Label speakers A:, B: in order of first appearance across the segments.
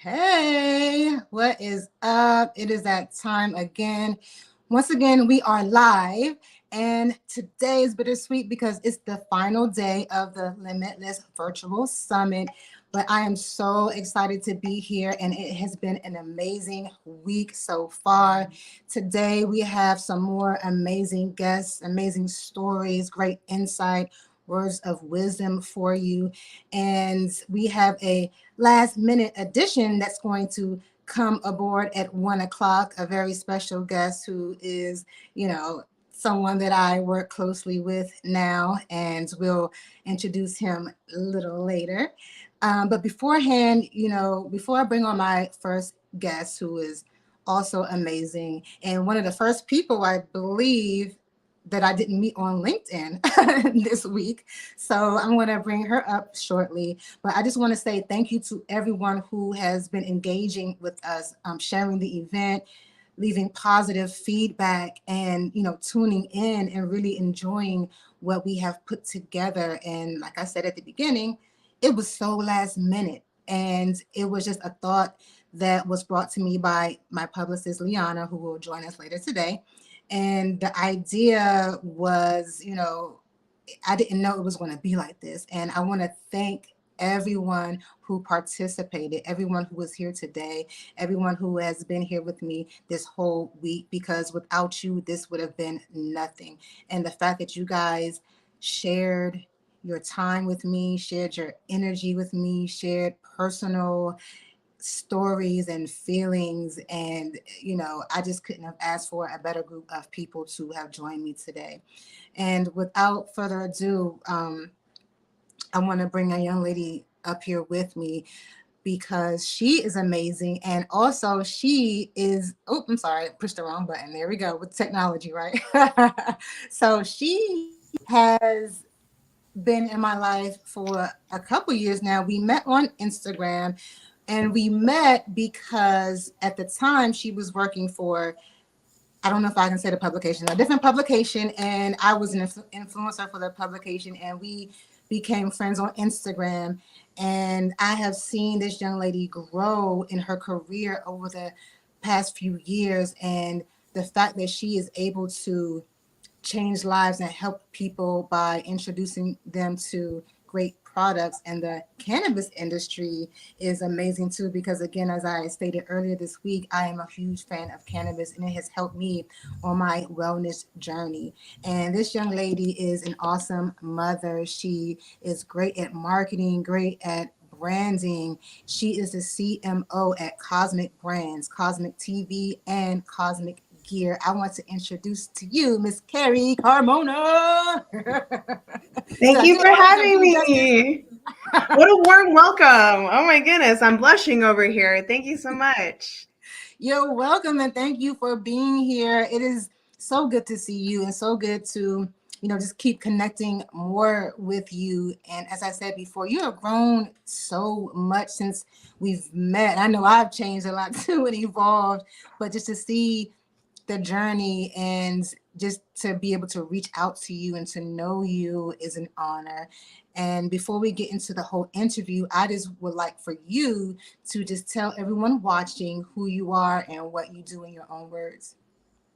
A: Hey, what is up? It is that time again. Once again, we are live, and today is bittersweet because it's the final day of the Limitless Virtual Summit. But I am so excited to be here, and it has been an amazing week so far. Today, we have some more amazing guests, amazing stories, great insight, words of wisdom for you. And we have a last minute addition that's going to come aboard at 1 o'clock, a very special guest who is, someone that I work closely with now, and we'll introduce him a little later. But beforehand, before I bring on my first guest, who is also amazing, and one of the first people I believe that I didn't meet on LinkedIn this week. So I'm going to bring her up shortly. But I just want to say thank you to everyone who has been engaging with us, sharing the event, leaving positive feedback, and tuning in and really enjoying what we have put together. And like I said at the beginning, it was so last minute, and it was just a thought that was brought to me by my publicist Liana, who will join us later today. And the idea was, I didn't know it was going to be like this. And I want to thank everyone who participated, everyone who was here today, everyone who has been here with me this whole week, because without you, this would have been nothing. And the fact that you guys shared your time with me, shared your energy with me, shared personal stories and feelings, and I just couldn't have asked for a better group of people to have joined me today. And without further ado, I want to bring a young lady up here with me because she is amazing, and also she is, oh, I'm sorry, I pushed the wrong button. There we go, with technology, right? So she has been in my life for a couple years now. We met on Instagram, and we met because at the time she was working for, I don't know if I can say the publication, a different publication, and I was an influencer for the publication, and we became friends on Instagram. And I have seen this young lady grow in her career over the past few years, and the fact that she is able to change lives and help people by introducing them to great products. And the cannabis industry is amazing too, because again, as I stated earlier this week, I am a huge fan of cannabis, and it has helped me on my wellness journey. And this young lady is an awesome mother. She is great at marketing, great at branding. She is the CMO at Cosmic Brands, Cosmic TV, and Cosmic Gear. I want to introduce to you Miss Carrie Carmona. Did
B: Thank
A: I
B: you
A: do
B: for
A: all that? Did I
B: having
A: do it justice?
B: me. What a warm welcome. Oh my goodness, I'm blushing over here. Thank you so much.
A: You're welcome, and thank you for being here. It is so good to see you, and so good to just keep connecting more with you. And as I said before, you have grown so much since we've met. I know I've changed a lot too and evolved, but just to see the journey and just to be able to reach out to you and to know you is an honor. And before we get into the whole interview, I just would like for you to just tell everyone watching who you are and what you do in your own words.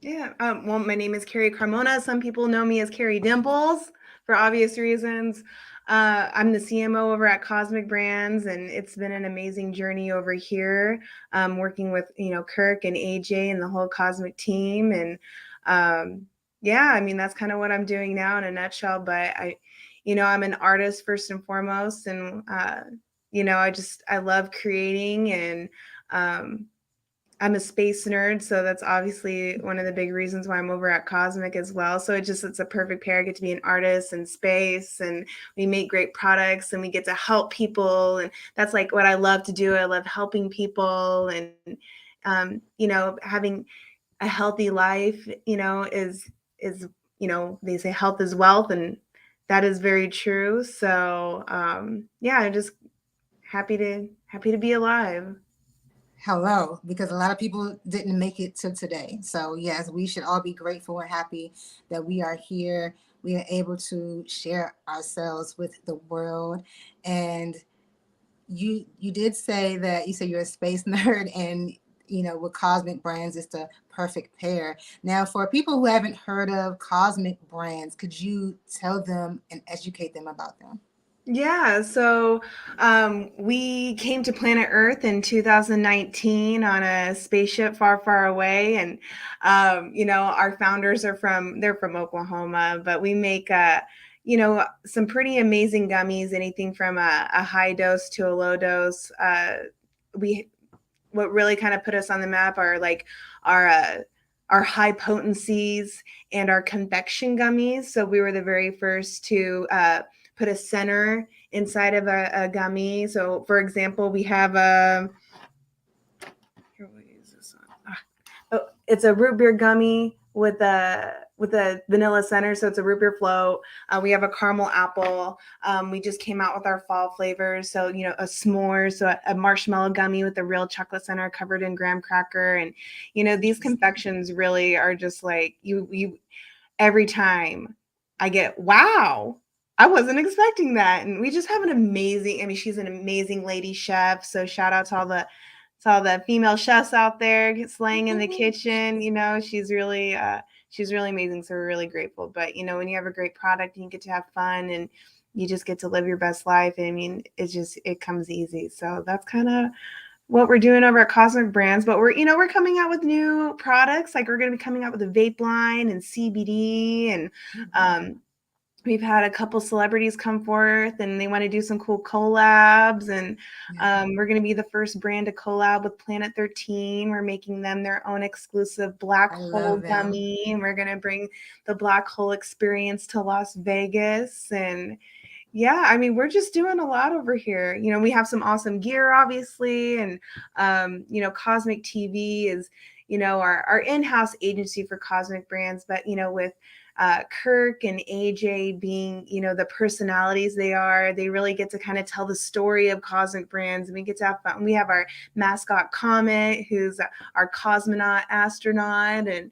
B: Yeah. Well, my name is Carrie Carmona. Some people know me as Carrie Dimples for obvious reasons. I'm the CMO over at Cosmic Brands, and it's been an amazing journey over here, working with Kirk and AJ and the whole Cosmic team. And yeah, I mean that's kind of what I'm doing now in a nutshell. But I'm an artist first and foremost, and I love creating and. I'm a space nerd, so that's obviously one of the big reasons why I'm over at Cosmic as well. So it's a perfect pair. I get to be an artist in space, and we make great products, and we get to help people, and that's like what I love to do. I love helping people, and having a healthy life, is they say health is wealth, and that is very true. So yeah, I'm just happy to be alive.
A: Hello, because a lot of people didn't make it to today. So, yes, we should all be grateful and happy that we are here. We are able to share ourselves with the world. And you did say that you said you're a space nerd, and with Cosmic Brands, it's the perfect pair. Now, for people who haven't heard of Cosmic Brands, could you tell them and educate them about them?
B: Yeah, so we came to planet Earth in 2019 on a spaceship far, far away, and our founders they're from Oklahoma, but we make some pretty amazing gummies, anything from a high dose to a low dose. We What really kind of put us on the map are like our uh, our high potencies and our convection gummies. So we were the very first to put a center inside of a gummy. So, for example, we have a here, what is this one? It's a root beer gummy with a vanilla center, so it's a root beer float. We have a caramel apple. We just came out with our fall flavors, so a s'more, so a marshmallow gummy with a real chocolate center covered in graham cracker, and these confections really are just like you. Every time I get, wow, I wasn't expecting that, and we just have an amazing. I mean, she's an amazing lady chef, so shout out to all the female chefs out there slaying in the kitchen. She's really amazing. So we're really grateful. But when you have a great product and you get to have fun and you just get to live your best life, I mean, it comes easy. So that's kind of what we're doing over at Cosmic Brands. But we're coming out with new products. Like we're going to be coming out with a vape line and CBD, and we've had a couple celebrities come forth and they want to do some cool collabs, and we're going to be the first brand to collab with Planet 13. We're making them their own exclusive black
A: I
B: hole
A: love them.
B: gummy, and we're going to bring the black hole experience to Las Vegas. And yeah, I mean, we're just doing a lot over here. We have some awesome gear, obviously, and Cosmic TV is, our in-house agency for Cosmic Brands. But with Kirk and AJ being, the personalities they are, they really get to kind of tell the story of Cosmic Brands, and we get to have fun. We have our mascot Comet, who's our cosmonaut astronaut, and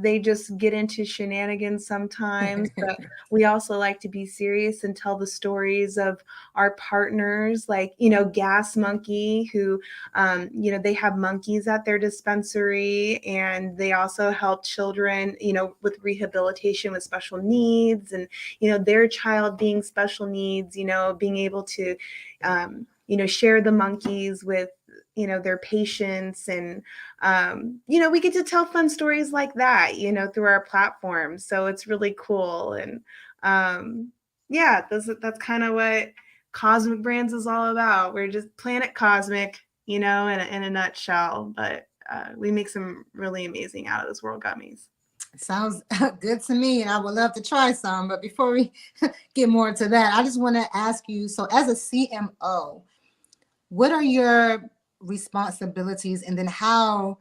B: they just get into shenanigans sometimes, but we also like to be serious and tell the stories of our partners, like, Gas Monkey, who, they have monkeys at their dispensary, and they also help children, with rehabilitation with special needs, and, their child being special needs, being able to, share the monkeys with, their patients, and we get to tell fun stories like that, through our platform. So it's really cool. And yeah, that's kind of what Cosmic Brands is all about. We're just Planet Cosmic, in a nutshell. But we make some really amazing out of this world gummies.
A: Sounds good to me, and I would love to try some. But before we get more into that, I just want to ask you, so as a CMO, what are your responsibilities, and then how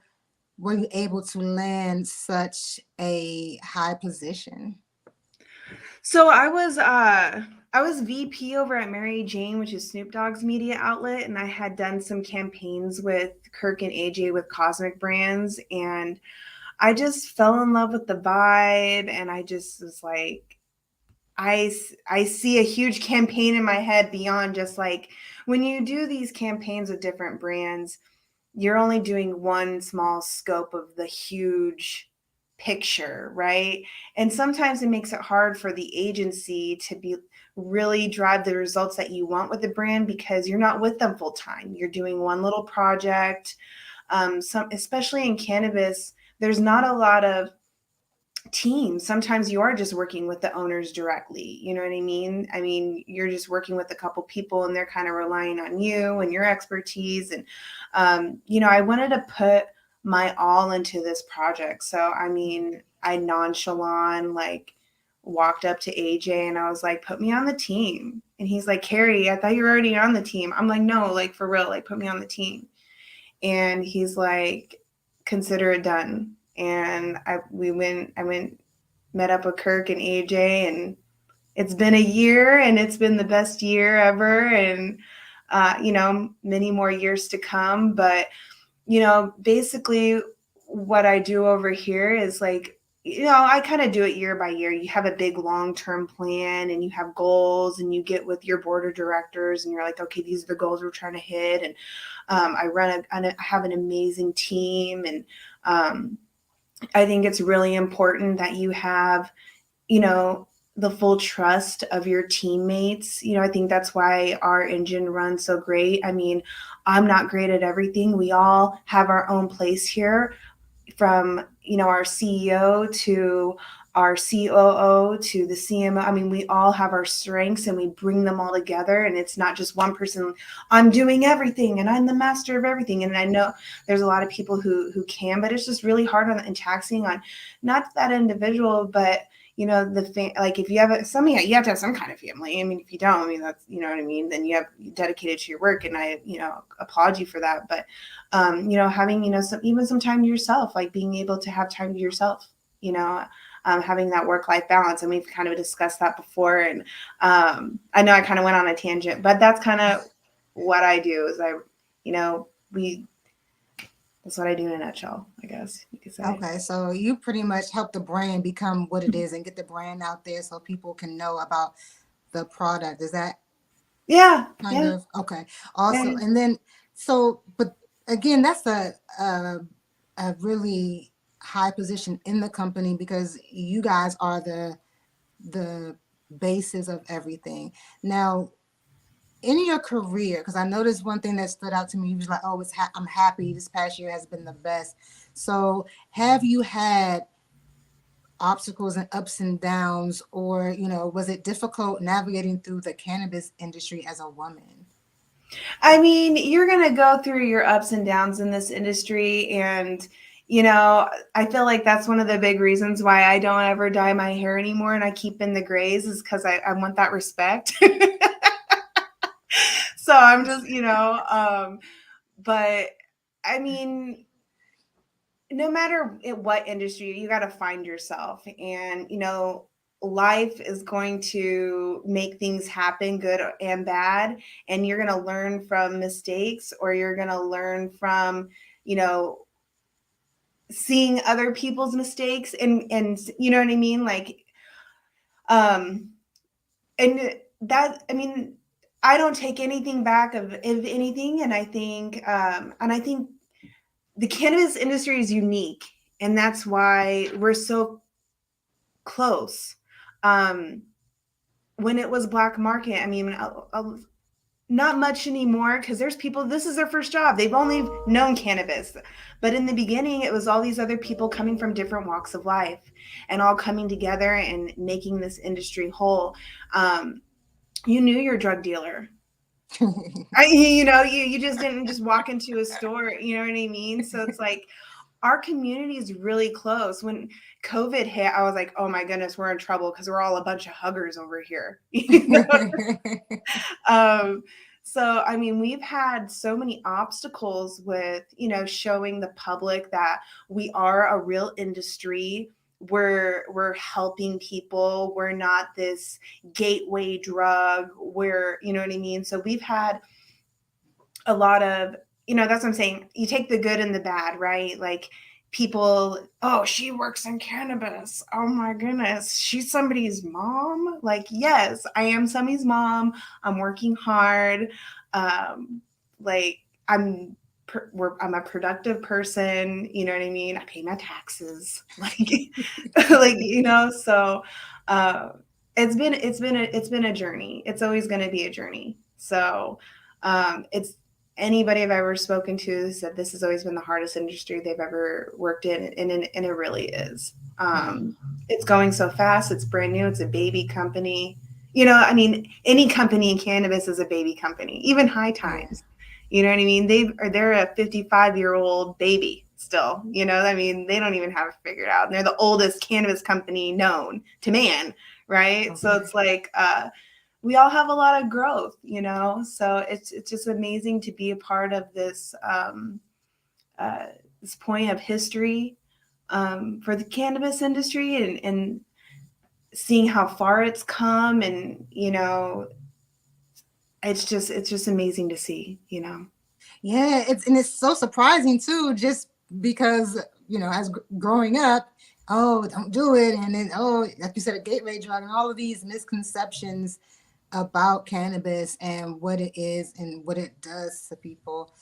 A: were you able to land such a high position?
B: So I was VP over at Mary Jane, which is Snoop Dogg's media outlet, and I had done some campaigns with Kirk and AJ with Cosmic Brands, and I just fell in love with the vibe, and I just was like, I see a huge campaign in my head beyond just like when you do these campaigns with different brands, you're only doing one small scope of the huge picture, right? And sometimes it makes it hard for the agency to be really drive the results that you want with the brand because you're not with them full time. You're doing one little project. Some, especially in cannabis, there's not a lot of teams. Sometimes you are just working with the owners directly. You know what I mean? I mean, you're just working with a couple people and they're kind of relying on you and your expertise. And, I wanted to put my all into this project. So, I mean, I nonchalant, like, walked up to AJ and I was like, put me on the team. And he's like, Carrie, I thought you were already on the team. I'm like, no, like, for real, like, put me on the team. And he's like, consider it done. And I went, met up with Kirk and AJ, and it's been a year, and it's been the best year ever, and many more years to come. But basically, what I do over here is like, I kind of do it year by year. You have a big long-term plan and you have goals and you get with your board of directors and you're like, okay, these are the goals we're trying to hit. And I have an amazing team. And I think it's really important that you have, you know, the full trust of your teammates. I think that's why our engine runs so great. I mean, I'm not great at everything. We all have our own place here, from our CEO to our COO to the CMO. I mean, we all have our strengths and we bring them all together, and it's not just one person, I'm doing everything and I'm the master of everything. And I know there's a lot of people who can, but it's just really hard on and taxing on not that individual, but like if you have something, you have to have some kind of family. I mean, if you don't, I mean, that's, what I mean, then you have dedicated to your work, and I applaud you for that. But having some time to yourself, like being able to have time to yourself, having that work-life balance. And we've kind of discussed that before. And I know I kind of went on a tangent, but that's kind of what I do. Is that's what I do in a nutshell, I guess you could say.
A: Okay, so you pretty much help the brand become what it is and get the brand out there so people can know about the product. Is that kind of okay? Also, and then but again, that's a really high position in the company because you guys are the basis of everything. Now, in your career, because I noticed one thing that stood out to me, you was like, "Oh, I'm happy. This past year has been the best." So, have you had obstacles and ups and downs, or was it difficult navigating through the cannabis industry as a woman?
B: I mean, you're going to go through your ups and downs in this industry. And, I feel like that's one of the big reasons why I don't ever dye my hair anymore and I keep in the grays, is because I want that respect. So I'm just, but I mean, no matter what industry, you got to find yourself. And, life is going to make things happen, good and bad. And you're going to learn from mistakes, or you're going to learn from, seeing other people's mistakes. And you know what I mean? Like, and that, I mean, I don't take anything back of anything. And I think the cannabis industry is unique, and that's why we're so close. When it was black market, I mean, not much anymore, because there's people, this is their first job. They've only known cannabis. But in the beginning, it was all these other people coming from different walks of life and all coming together and making this industry whole. You knew your drug dealer. You just didn't just walk into a store, you know what I mean? So it's like, our community is really close. When COVID hit, I was like, oh my goodness, we're in trouble because we're all a bunch of huggers over here. So, I mean, we've had so many obstacles with, showing the public that we are a real industry. We're helping people. We're not this gateway drug. You know what I mean? So we've had a lot of, that's what I'm saying. You take the good and the bad, right? Like, people, oh, she works in cannabis. Oh my goodness, she's somebody's mom. Like, yes, I am somebody's mom. I'm working hard. Like, I'm a productive person. You know what I mean? I pay my taxes. Like, so it's been a journey. It's always going to be a journey. So it's anybody I've ever spoken to said this has always been the hardest industry they've ever worked in, and it really is. It's going so fast. It's brand new. It's a baby company. I mean, any company in cannabis is a baby company, even High Times. You know what I mean? They're a 55-year-old baby still. I mean, they don't even have it figured out. And they're the oldest cannabis company known to man, right? Okay. So it's like, we all have a lot of growth, so it's just amazing to be a part of this this point of history for the cannabis industry, and seeing how far it's come. And it's just amazing to see.
A: Yeah, it's so surprising too, just because as growing up, oh, don't do it. And then, oh, like you said, a gateway drug, and all of these misconceptions about cannabis and what it is and what it does to people.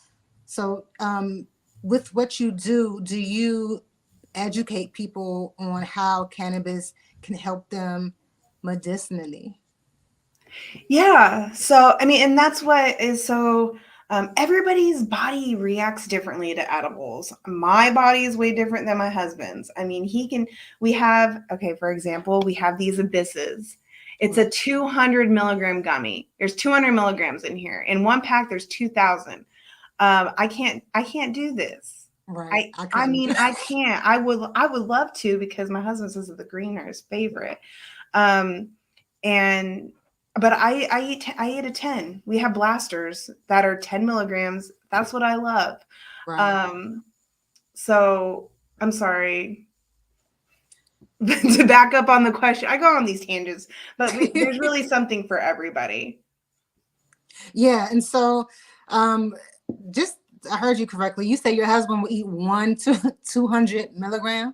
A: So, with what you do you educate people on how cannabis can help them medicinally?
B: Yeah. So, I mean, and that's what is so everybody's body reacts differently to edibles. My body is way different than my husband's. I mean, we have, okay, for example, we have these abysses. It's a 200 milligram gummy. There's 200 milligrams in here. In one pack, there's 2,000. I can't do this.
A: Right. I
B: I
A: couldn't.
B: mean, I can't. I would love to because my husband says that the green are his favorite. Um, and but I eat a 10. We have blasters that are 10 milligrams. That's what I love.
A: Right.
B: So I'm sorry to back up on the question. I go on these tangents, but there's really something for everybody.
A: Yeah. And so, just I heard you correctly. You say your husband will eat 200 milligram.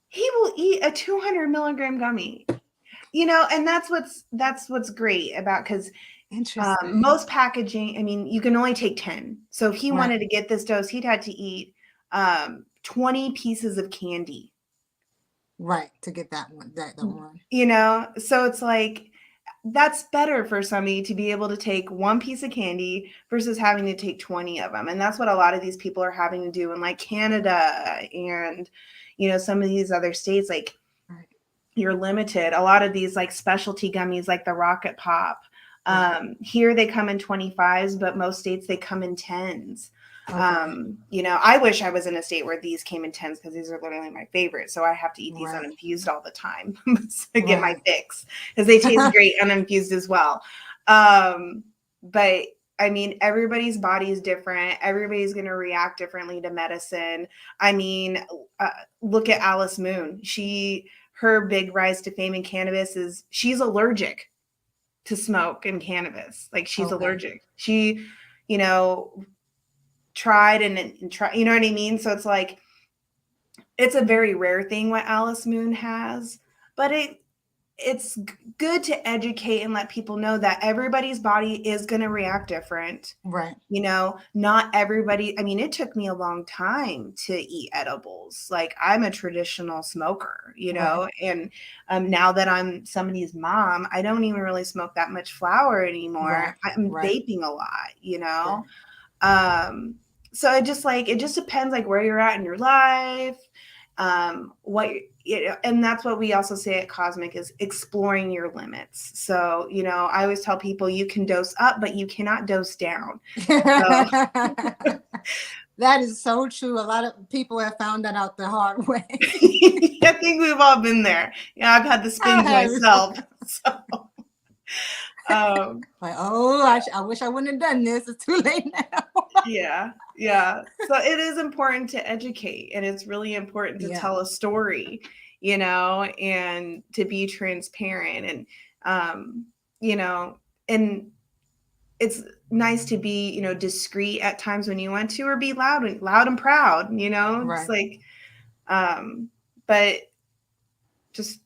B: He will eat a 200 milligram gummy. You know, and that's what's great about because
A: Interesting.
B: most packaging, I mean, you can only take 10. So if he
A: Right.
B: wanted to get this dose, he'd had to eat 20 pieces of candy.
A: Right. To get that one, that one.
B: You know, so it's like that's better for somebody to be able to take one piece of candy versus having to take 20 of them. And that's what a lot of these people are having to do in like Canada and, you know, some of these other states, like
A: Right.
B: you're limited. A lot of these like specialty gummies, like the Rocket Pop,
A: Right.
B: here they come in 25s, but most states they come in 10s.
A: Okay.
B: You know, I wish I was in a state where these came in 10s because these are literally my favorite. So I have to eat these
A: Right.
B: uninfused all the time to get my
A: Right.
B: fix because they taste great uninfused as well. But I mean, everybody's body is different. Everybody's going to react differently to medicine. I mean, look at Alice Moon. Her big rise to fame in cannabis is she's allergic to smoke and cannabis. Like she's
A: Okay.
B: allergic. She, you know, tried and try, you know what I mean? So it's like it's a very rare thing what Alice Moon has, but it's good to educate and let people know that everybody's body is going to react different.
A: Right.
B: You know, not everybody, I mean, it took me a long time to eat edibles. Like I'm a traditional smoker, you
A: Right.
B: know, and now that I'm somebody's mom, I don't even really smoke that much flower anymore.
A: Right.
B: I'm
A: Right.
B: vaping a lot, you know.
A: Right.
B: Um, so it just depends like where you're at in your life, what you know, and that's what we also say at Cosmic is exploring your limits. So, you know, I always tell people you can dose up, but you cannot dose down. So
A: That is so true. A lot of people have found that out the hard way.
B: I think we've all been there. Yeah, I've had the
A: I
B: spins
A: have.
B: myself. So, um,
A: Like, oh, I wish I wouldn't have done this. It's too late now.
B: yeah, yeah. So it is important to educate, and it's really important to
A: Yeah.
B: tell a story, you know, and to be transparent, and you know, and it's nice to be, you know, discreet at times when you want to, or be loud and proud, you know, it's
A: Right.
B: like, but just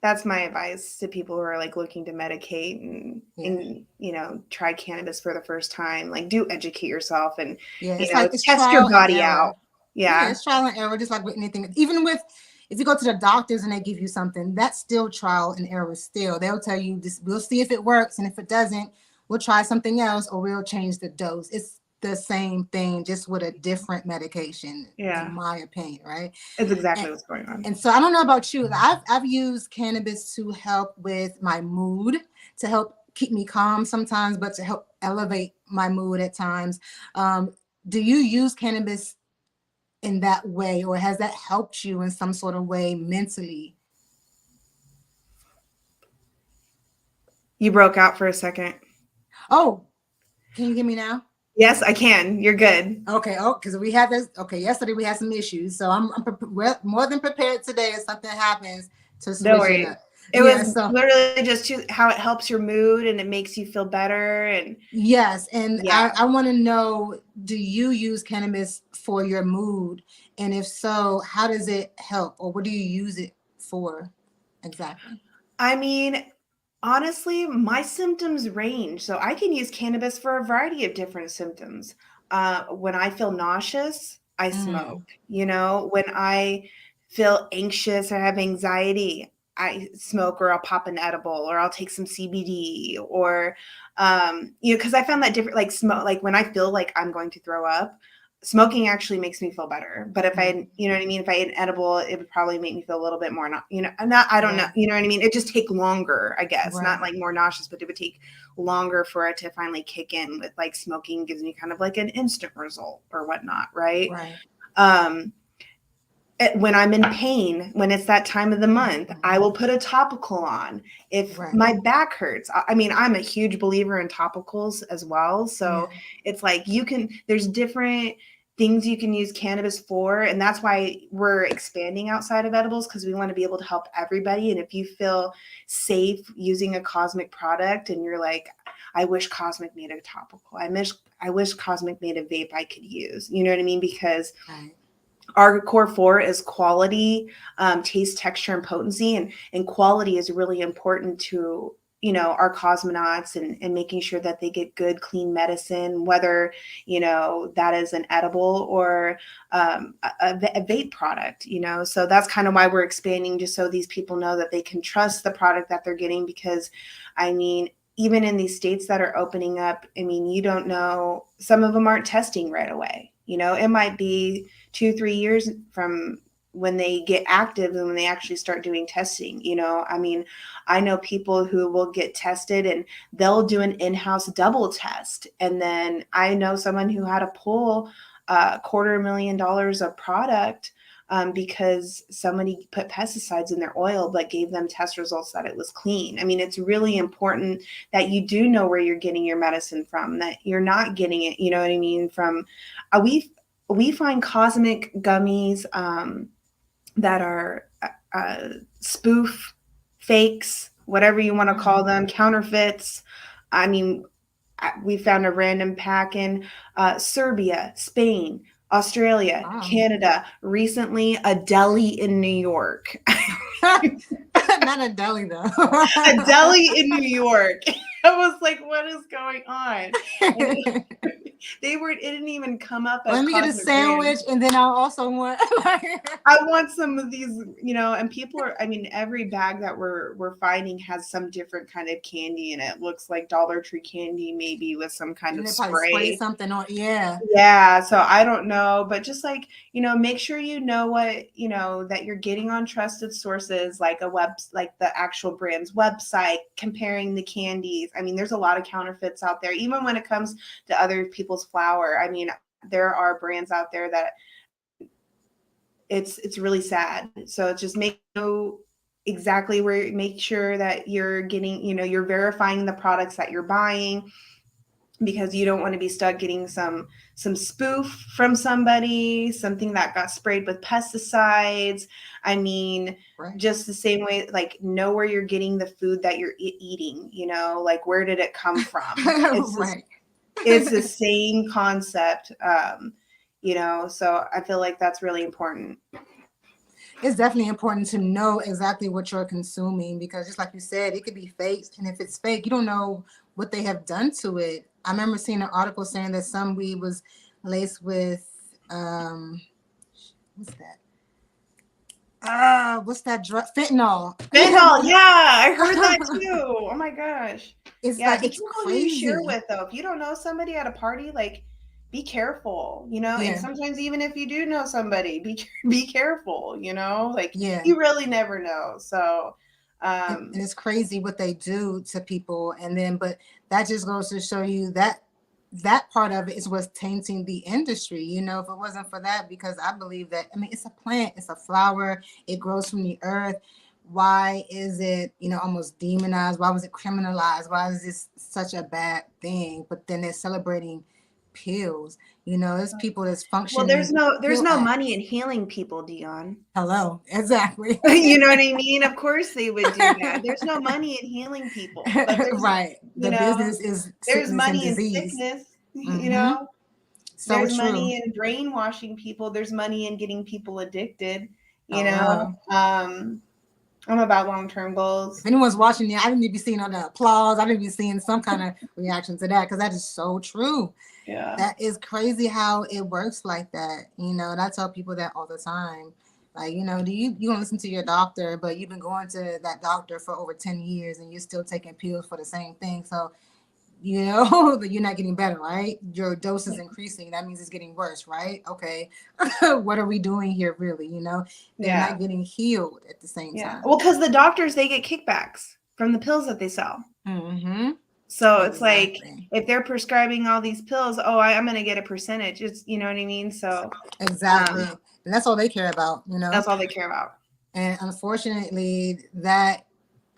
B: that's my advice to people who are like looking to medicate
A: Yeah.
B: and you know try cannabis for the first time. Like, do educate yourself and
A: Yeah.
B: you
A: It's
B: know
A: like it's
B: test your
A: trial and
B: body
A: error.
B: out.
A: Yeah,
B: Yeah,
A: it's trial and error, just like with anything. Even with if you go to the doctors and they give you something, that's still trial and error still. They'll tell you this, we'll see if it works, and if it doesn't, we'll try something else or we'll change the dose. It's the same thing, just with a different medication, in
B: yeah,
A: my opinion, right?
B: it's
A: And,
B: exactly what's going on.
A: and so I don't know about you. I've used cannabis to help with my mood, to help keep me calm sometimes, but to help elevate my mood at times. Do you use cannabis in that way, or has that helped you in some sort of way mentally?
B: You broke out for a second.
A: Oh, can you hear me now?
B: Yes, I can. You're good.
A: Okay. Oh, because we had this. Okay, yesterday we had some issues, so I'm more than prepared today if something happens to
B: No
A: switch it
B: worries.
A: up.
B: It
A: Yeah,
B: was
A: so
B: literally just how it helps your mood and it makes you feel better. And
A: yes, and
B: yeah,
A: I want to know, do you use cannabis for your mood? And if so, how does it help, or what do you use it for exactly?
B: I mean, honestly, my symptoms range. So I can use cannabis for a variety of different symptoms. When I feel nauseous, I smoke.
A: Mm,
B: When I feel anxious or have anxiety, I smoke or I'll pop an edible or I'll take some CBD or, because I found that different, like smoke, like when I feel like I'm going to throw up, smoking actually makes me feel better. But if
A: mm,
B: you know what I mean? If I ate an edible, it would probably make me feel a little bit more, not, not, I don't know,
A: right,
B: you know what I mean? It just take longer, I guess, not
A: right,
B: like more nauseous, but it would take longer for it to finally kick in. With like smoking gives me kind of like an instant result or whatnot, right?
A: right.
B: Um, when I'm in pain, when it's that time of the month, I
A: Mhm.
B: will put a topical on. If
A: Right.
B: my back hurts, I mean, I'm a huge believer in topicals as well. So
A: Yeah.
B: it's like there's different things you can use cannabis for. And that's why we're expanding outside of edibles, because we want to be able to help everybody. And if you feel safe using a Cosmic product and you're like, I wish Cosmic made a topical, I wish Cosmic made a vape I could use. You know what I mean? Because
A: Right.
B: our core four is quality, taste, texture, and potency, and quality is really important to our cosmonauts, and making sure that they get good clean medicine, whether that is an edible or a vape product. So that's kind of why we're expanding, just so these people know that they can trust the product that they're getting. Because I mean, even in these states that are opening up, I mean, you don't know, some of them aren't testing right away. It might be 2-3 years from when they get active and when they actually start doing testing. I mean, I know people who will get tested and they'll do an in-house double test. And then I know someone who had to pull $250,000 of product, because somebody put pesticides in their oil but gave them test results that it was clean. I mean, it's really important that you do know where you're getting your medicine from, that you're not getting it, you know what I mean, from we find Cosmic gummies, that are spoof, fakes, whatever you want to call
A: Mhm.
B: them, counterfeits. I mean, we found a random pack in Serbia, Spain, Australia,
A: Wow.
B: Canada, recently a deli in New York.
A: Not a deli though.
B: A deli in New York. I was like, what is going on? And it didn't even come up as
A: Let me get a
B: Cosmic Brand.
A: sandwich, and then I'll also want
B: I want some of these, and people are, I mean, every bag that we're finding has some different kind of candy in it. Looks like Dollar Tree candy, maybe with some kind
A: and
B: of
A: they probably spray
B: spray.
A: something on. Yeah.
B: Yeah, so I don't know, but just like, make sure that you're getting on trusted sources, like like the actual brand's website, comparing the candies. I mean, there's a lot of counterfeits out there, even when it comes to other people's flour. I mean, there are brands out there that it's really sad. So just exactly where, make sure that you're getting, you're verifying the products that you're buying, because you don't want to be stuck getting some spoof from somebody, something that got sprayed with pesticides. I mean,
A: Right.
B: just the same way, like, know where you're getting the food that you're eating, like, where did it come from?
A: Right.
B: It's the same concept. So I feel like that's really important.
A: It's definitely important to know exactly what you're consuming, because just like you said, it could be fake. And if it's fake, you don't know what they have done to it. I remember seeing an article saying that some weed was laced with what's that? What's that drug? Fentanyl.
B: Fentanyl, yeah, I heard that too. Oh my gosh.
A: It's
B: Yeah,
A: like,
B: be
A: it's
B: careful who you share
A: crazy.
B: with, though. If you don't know somebody at a party, like, be careful, and
A: Yeah.
B: sometimes even if you do know somebody, be careful, like,
A: Yeah.
B: you really never know. So,
A: And it's crazy what they do to people. And then, but that just goes to show you that that part of it is what's tainting the industry. If it wasn't for that, because I believe that, I mean, it's a plant, it's a flower, it grows from the earth. Why is it, almost demonized? Why was it criminalized? Why is this such a bad thing? But then they're celebrating pills. You know, it's people that's
B: Well,
A: functioning
B: there's
A: pill
B: no money
A: addicts.
B: in healing people, Dion.
A: Hello, exactly.
B: You know what I mean? Of course they would do that. There's no money in healing people, but
A: Right. The business is
B: there's
A: sickness and
B: money in
A: disease.
B: sickness,
A: Hmm. So
B: there's
A: true.
B: money in brainwashing people, there's money in getting people addicted, you
A: Oh
B: know.
A: wow.
B: I'm about long-term goals.
A: If anyone's watching you, I didn't even be seeing all the applause. I didn't be seeing some kind of reaction to that because that is so true.
B: Yeah.
A: That is crazy how it works like that. You know, and I tell people that all the time. Like, you know, you don't listen to your doctor, but you've been going to that doctor for over 10 years and you're still taking pills for the same thing. So, you know, that you're not getting better, right? Your dose is increasing. That means it's getting worse, right? Okay. What are we doing here, really? You know, they're
B: Yeah.
A: not getting healed at the same
B: Yeah.
A: time.
B: Well, because the doctors, they get kickbacks from the pills that they sell.
A: Mm-hmm.
B: So it's like
A: Exactly.
B: if they're prescribing all these pills, oh, I'm going to get a percentage. It's, you know what I mean? So
A: Exactly. And that's all they care about, you know?
B: that's all they care about.
A: And unfortunately, that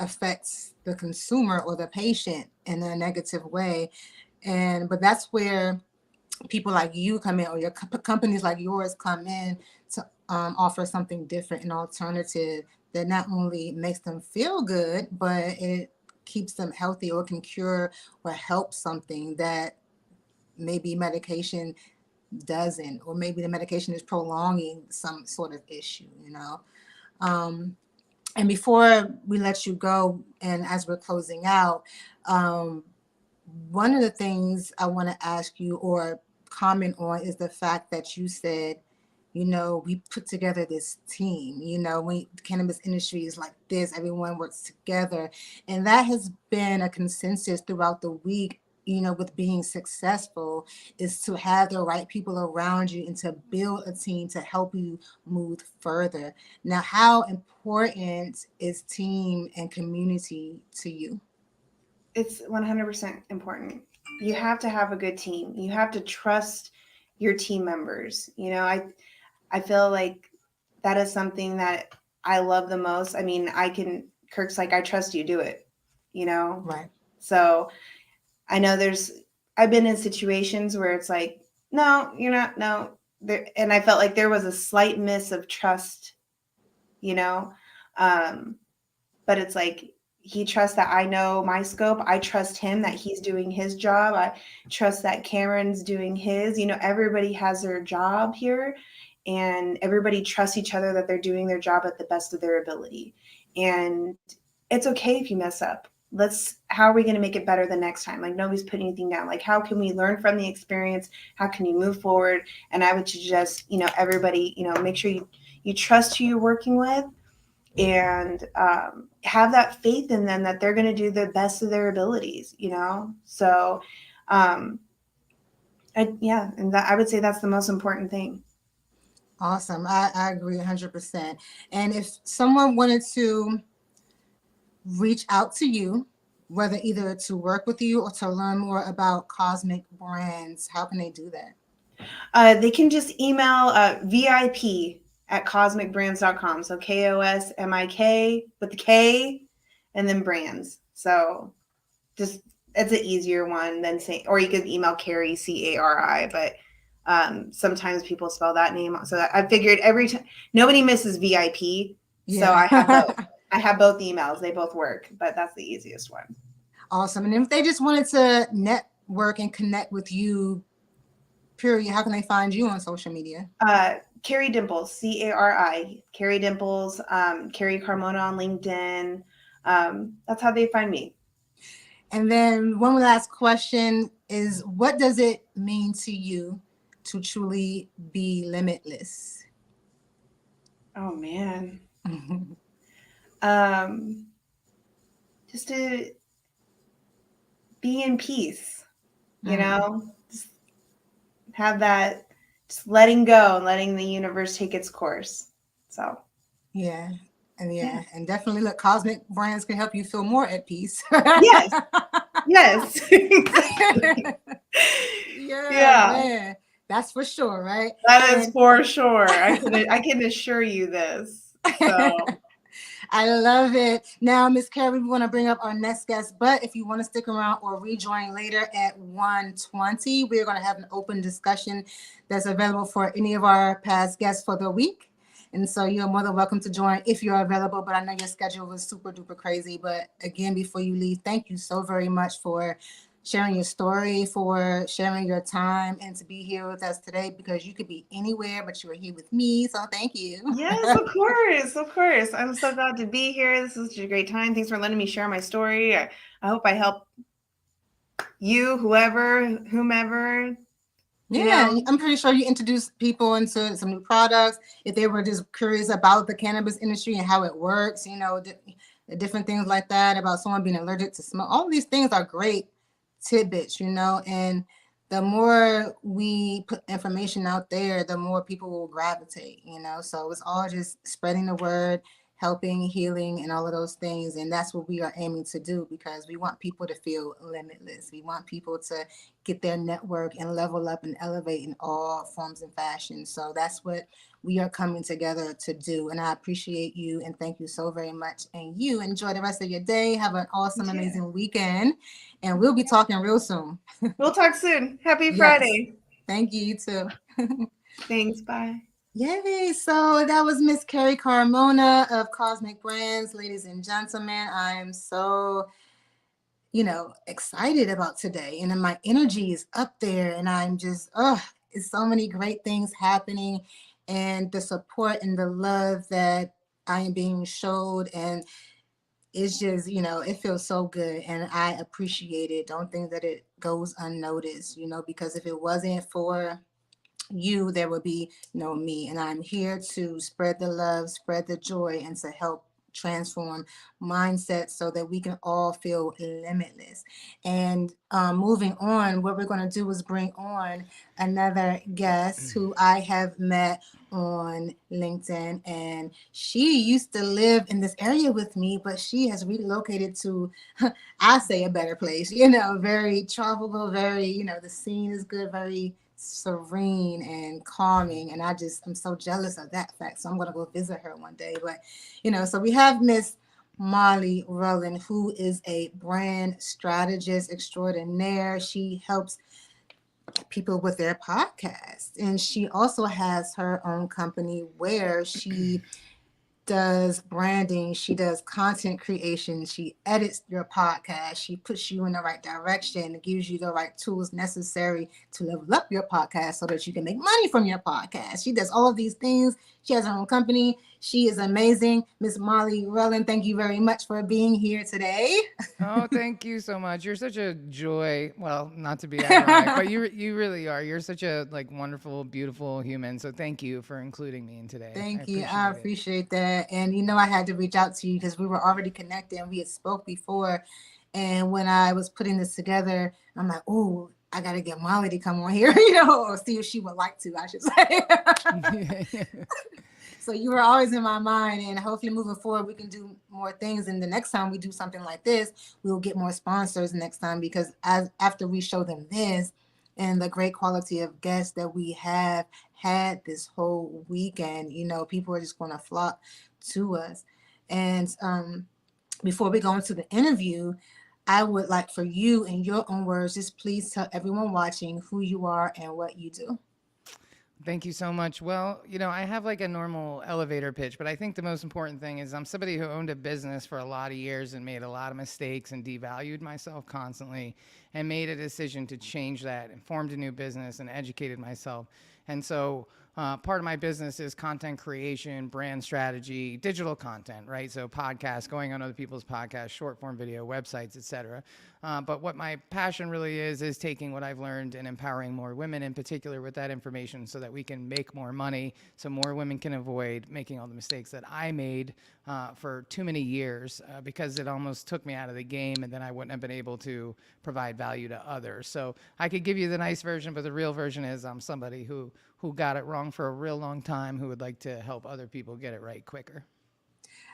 A: affects the consumer or the patient in a negative way. But that's where people like you come in, or your companies like yours come in to offer something different, an alternative that not only makes them feel good, but it keeps them healthy or can cure or help something that maybe medication doesn't, or maybe the medication is prolonging some sort of issue, you know. Um, and before we let you go, and as we're closing out, um, one of the things I want to ask you or comment on is the fact that you said, you know, we put together this team. You know, when the cannabis industry is like this, everyone works together. And that has been a consensus throughout the week, you know, with being successful, is to have the right people around you and to build a team to help you move further. Now, how important is team and community to you?
B: It's 100% important. You have to have a good team. You have to trust your team members. You know, I feel like that is something that I love the most. I mean, Kirk's like, I trust you, do it, you know?
A: Right.
B: So I know I've been in situations where it's like, no, you're not, no. And I felt like there was a slight miss of trust, you know? Um, but it's like, he trusts that I know my scope. I trust him that he's doing his job. I trust that Cameron's doing his. You know, everybody has their job here, and everybody trusts each other that they're doing their job at the best of their ability. And it's okay if you mess up. How are we going to make it better the next time? Like, nobody's putting anything down. Like, how can we learn from the experience? How can you move forward? And I would suggest, you know, everybody, you know, make sure you trust who you're working with, and have that faith in them that they're going to do the best of their abilities, you know? So, and I would say that's the most important thing.
A: Awesome. I agree 100%. And if someone wanted to reach out to you, whether either to work with you or to learn more about Cosmic Brands, how can they do that?
B: They can just email VIP@cosmicbrands.com. So KOSMIK with the K and then brands. So just, it's an easier one than saying, or you could email Carrie, CARI, but sometimes people spell that name. So I figured every time, nobody misses VIP. So
A: Yeah.
B: I have both emails. They both work, but that's the easiest one.
A: Awesome. And if they just wanted to network and connect with you, period, how can they find you on social media?
B: Carrie Dimples, CARI, Carrie Dimples, Carrie Carmona on LinkedIn. That's how they find me.
A: And then one last question is, what does it mean to you to truly be limitless?
B: Oh man. Just to be in peace, you know, just have that, just letting go and letting the universe take its course. So
A: Yeah. And definitely look, Cosmic Brands can help you feel more at peace.
B: Yes. Yes. Exactly.
A: Yeah,
B: Yeah.
A: man. That's for sure, right?
B: That is for sure. I can assure you this. So
A: I love it. Now, Miss Carrie, we want to bring up our next guest, but if you want to stick around or rejoin later at 1:20, we're going to have an open discussion that's available for any of our past guests for the week. And so you're more than welcome to join if you're available, but I know your schedule was super duper crazy. But again, before you leave, thank you so very much for sharing your story, for sharing your time, and to be here with us today because you could be anywhere, but you are here with me. So thank you.
B: Yes, of course, of course. I'm so glad to be here. This is such a great time. Thanks for letting me share my story. I hope I help you, whoever, whomever, you
A: Yeah,
B: know.
A: I'm pretty sure you introduced people into some new products. If they were just curious about the cannabis industry and how it works, the different things like that about someone being allergic to smell. All these things are great tidbits, and the more we put information out there, the more people will gravitate. So it's all just spreading the word, helping, healing, and all of those things. And that's what we are aiming to do because we want people to feel limitless. We want people to get their network and level up and elevate in all forms and fashions. So that's what we are coming together to do. And I appreciate you and thank you so very much. And you enjoy the rest of your day. Have an awesome,
B: Yeah.
A: amazing weekend. And we'll be talking real soon.
B: We'll talk soon. Happy
A: Yes.
B: Friday.
A: Thank you, you too.
B: Thanks. Bye.
A: Yay. So that was Miss Carrie Carmona of Cosmic Brands. Ladies and gentlemen, I am so excited about today. And then my energy is up there and I'm just, it's so many great things happening and the support and the love that I am being showed. And it's just, it feels so good and I appreciate it. Don't think that it goes unnoticed, because if it wasn't for you, there would be no me. And I'm here to spread the love, spread the joy, and to help transform mindsets so that we can all feel limitless. And moving on, what we're going to do is bring on another guest who I have met on LinkedIn, and she used to live in this area with me, but she has relocated to I say a better place, very tropical, very, the scene is good, very serene and calming. And I'm so jealous of that fact. So I'm going to go visit her one day. But, so we have Miss Molly Rowland, who is a brand strategist extraordinaire. She helps people with their podcast. And she also has her own company where she does branding, she does content creation, she edits your podcast, she puts you in the right direction, and gives you the right tools necessary to level up your podcast so that you can make money from your podcast. She does all of these things. She has her own company. She is amazing. Miss Molly Rowland, thank you very much for being here today.
C: Oh, thank you so much. You're such a joy. Well, not to be ironic, but you really are. You're such a wonderful, beautiful human. So thank you for including me in today. I
A: Thank you. I
C: appreciate it.
A: appreciate that. And I had to reach out to you because we were already connected and we had spoke before. And when I was putting this together, I'm like, oh, I got to get Molly to come on here, or see if she would like to, I should say. So you were always in my mind, and hopefully moving forward, we can do more things. And the next time we do something like this, we'll get more sponsors next time because after we show them this and the great quality of guests that we have had this whole weekend, people are just going to flock to us. And before we go into the interview, I would like for you, in your own words, just please tell everyone watching who you are and what you do.
C: Thank you so much. Well, I have like a normal elevator pitch, but I think the most important thing is I'm somebody who owned a business for a lot of years and made a lot of mistakes and devalued myself constantly and made a decision to change that and formed a new business and educated myself. And so part of my business is content creation, brand strategy, digital content, right? So podcasts, going on other people's podcasts, short form video, websites, etc. But what my passion really is taking what I've learned and empowering more women in particular with that information so that we can make more money, so more women can avoid making all the mistakes that I made for too many years because it almost took me out of the game and then I wouldn't have been able to provide value to others. So I could give you the nice version, but the real version is I'm somebody who got it wrong for a real long time, who would like to help other people get it right quicker.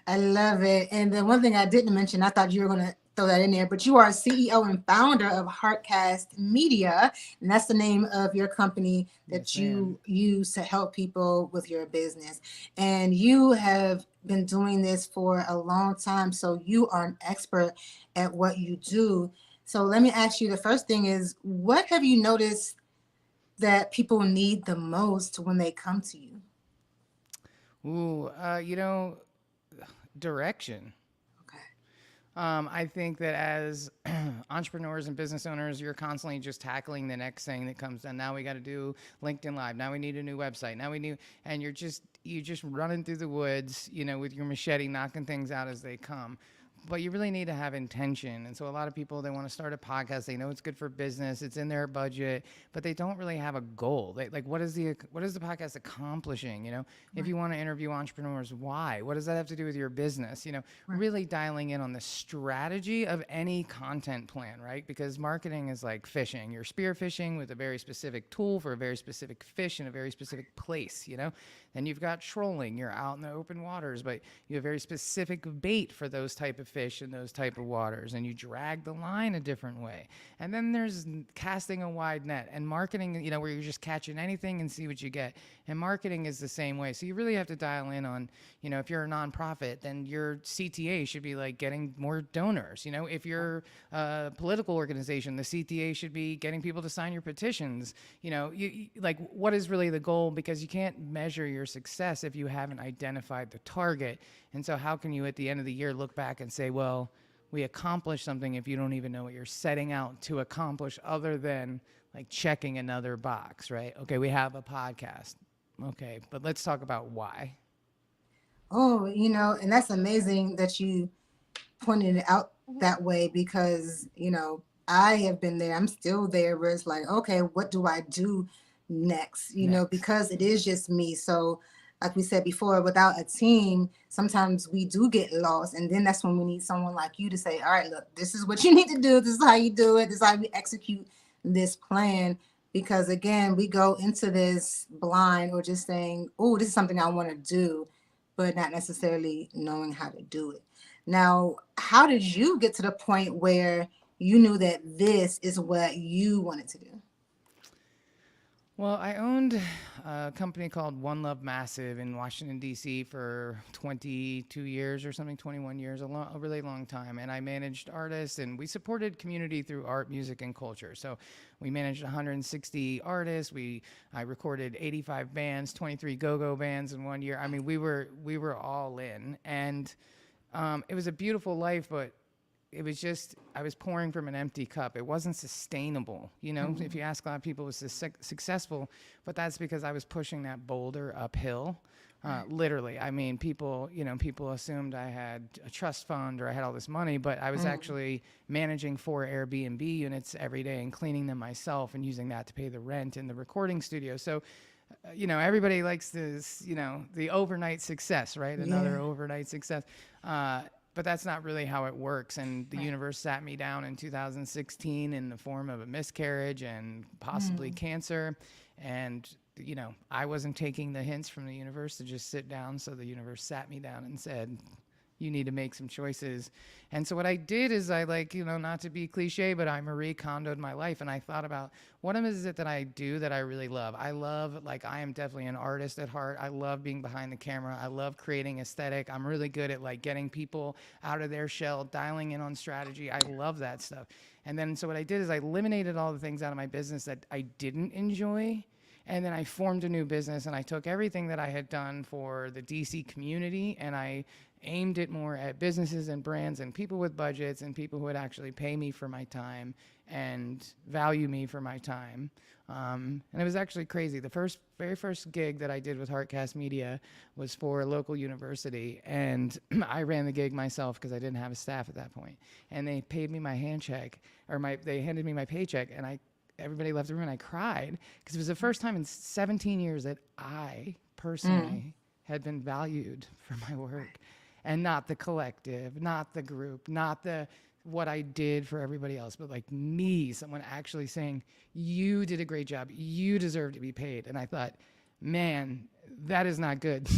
A: I love it. And the one thing I didn't mention, I thought you were going to throw that in there. But you are CEO and founder of Heartcast Media, and that's the name of your company that
C: Yes,
A: you use to help people with your business. And you have been doing this for a long time, so you are an expert at what you do. So let me ask you, the first thing is, what have you noticed that people need the most when they come to you?
C: Ooh, direction.
A: Okay.
C: I think that as entrepreneurs and business owners, you're constantly just tackling the next thing that comes. And now we got to do LinkedIn Live. Now we need a new website. Now we need, and you're just running through the woods, with your machete, knocking things out as they come. But you really need to have intention. And so a lot of people, they want to start a podcast. They know it's good for business. It's in their budget, but they don't really have a goal. Like, what is the podcast accomplishing? If you want to interview entrepreneurs, why? What does that have to do with your business? Really dialing in on the strategy of any content plan, right? Because marketing is like fishing. You're spear fishing with a very specific tool for a very specific fish in a very specific place, Then you've got trolling. You're out in the open waters, but you have very specific bait for those type of fish in those type of waters, and you drag the line a different way. And then there's casting a wide net, and marketing, where you're just catching anything and see what you get. And marketing is the same way. So you really have to dial in on, if you're a nonprofit, then your CTA should be like getting more donors. If you're a political organization, the CTA should be getting people to sign your petitions. Like, what is really the goal? Because you can't measure your success if you haven't identified the target. And so how can you at the end of the year look back and say, well, we accomplished something if you don't even know what you're setting out to accomplish, other than like checking another box, right? Okay, we have a podcast. Okay, but let's talk about why.
A: Oh, and that's amazing that you pointed it out that way, because, I have been there. I'm still there where it's like, okay, what do I do next? Because it is just me. So like we said before, without a team, sometimes we do get lost. And then that's when we need someone like you to say, all right, look, this is what you need to do. This is how you do it. This is how we execute this plan. Because again, we go into this blind, or just saying, oh, this is something I want to do, but not necessarily knowing how to do it. Now, how did you get to the point where you knew that this is what you wanted to do?
C: Well, I owned a company called One Love Massive in Washington, D.C. for 22 years or something, 21 years, a really long time. And I managed artists, and we supported community through art, music, and culture. So we managed 160 artists. I recorded 85 bands, 23 go-go bands in 1 year. I mean, we were all in. And it was a beautiful life, but it was just, I was pouring from an empty cup. It wasn't sustainable. If you ask a lot of people, it was successful, but that's because I was pushing that boulder uphill. Literally. I mean, people assumed I had a trust fund or I had all this money, but I was actually managing 4 Airbnb units every day and cleaning them myself and using that to pay the rent in the recording studio. So, everybody likes this, the overnight success, right? Another overnight success. But that's not really how it works. And the universe sat me down in 2016 in the form of a miscarriage and possibly cancer. And, I wasn't taking the hints from the universe to just sit down. So the universe sat me down and said, you need to make some choices. And so what I did is I not to be cliche, but I Marie Kondo'd my life. And I thought about, what is it that I do that I really love? I am definitely an artist at heart. I love being behind the camera. I love creating aesthetic. I'm really good at getting people out of their shell, dialing in on strategy. I love that stuff. And then, so what I did is I eliminated all the things out of my business that I didn't enjoy. And then I formed a new business, and I took everything that I had done for the DC community, and I aimed it more at businesses and brands and people with budgets and people who would actually pay me for my time and value me for my time. And it was actually crazy. The very first gig that I did with Heartcast Media was for a local university, and I ran the gig myself because I didn't have a staff at that point. And they paid me my hand check, or they handed me my paycheck, and everybody left the room, and I cried because it was the first time in 17 years that I personally had been valued for my work, and not the collective, not the group, not what I did for everybody else, but me, someone actually saying, you did a great job. You deserve to be paid. And I thought, man, that is not good.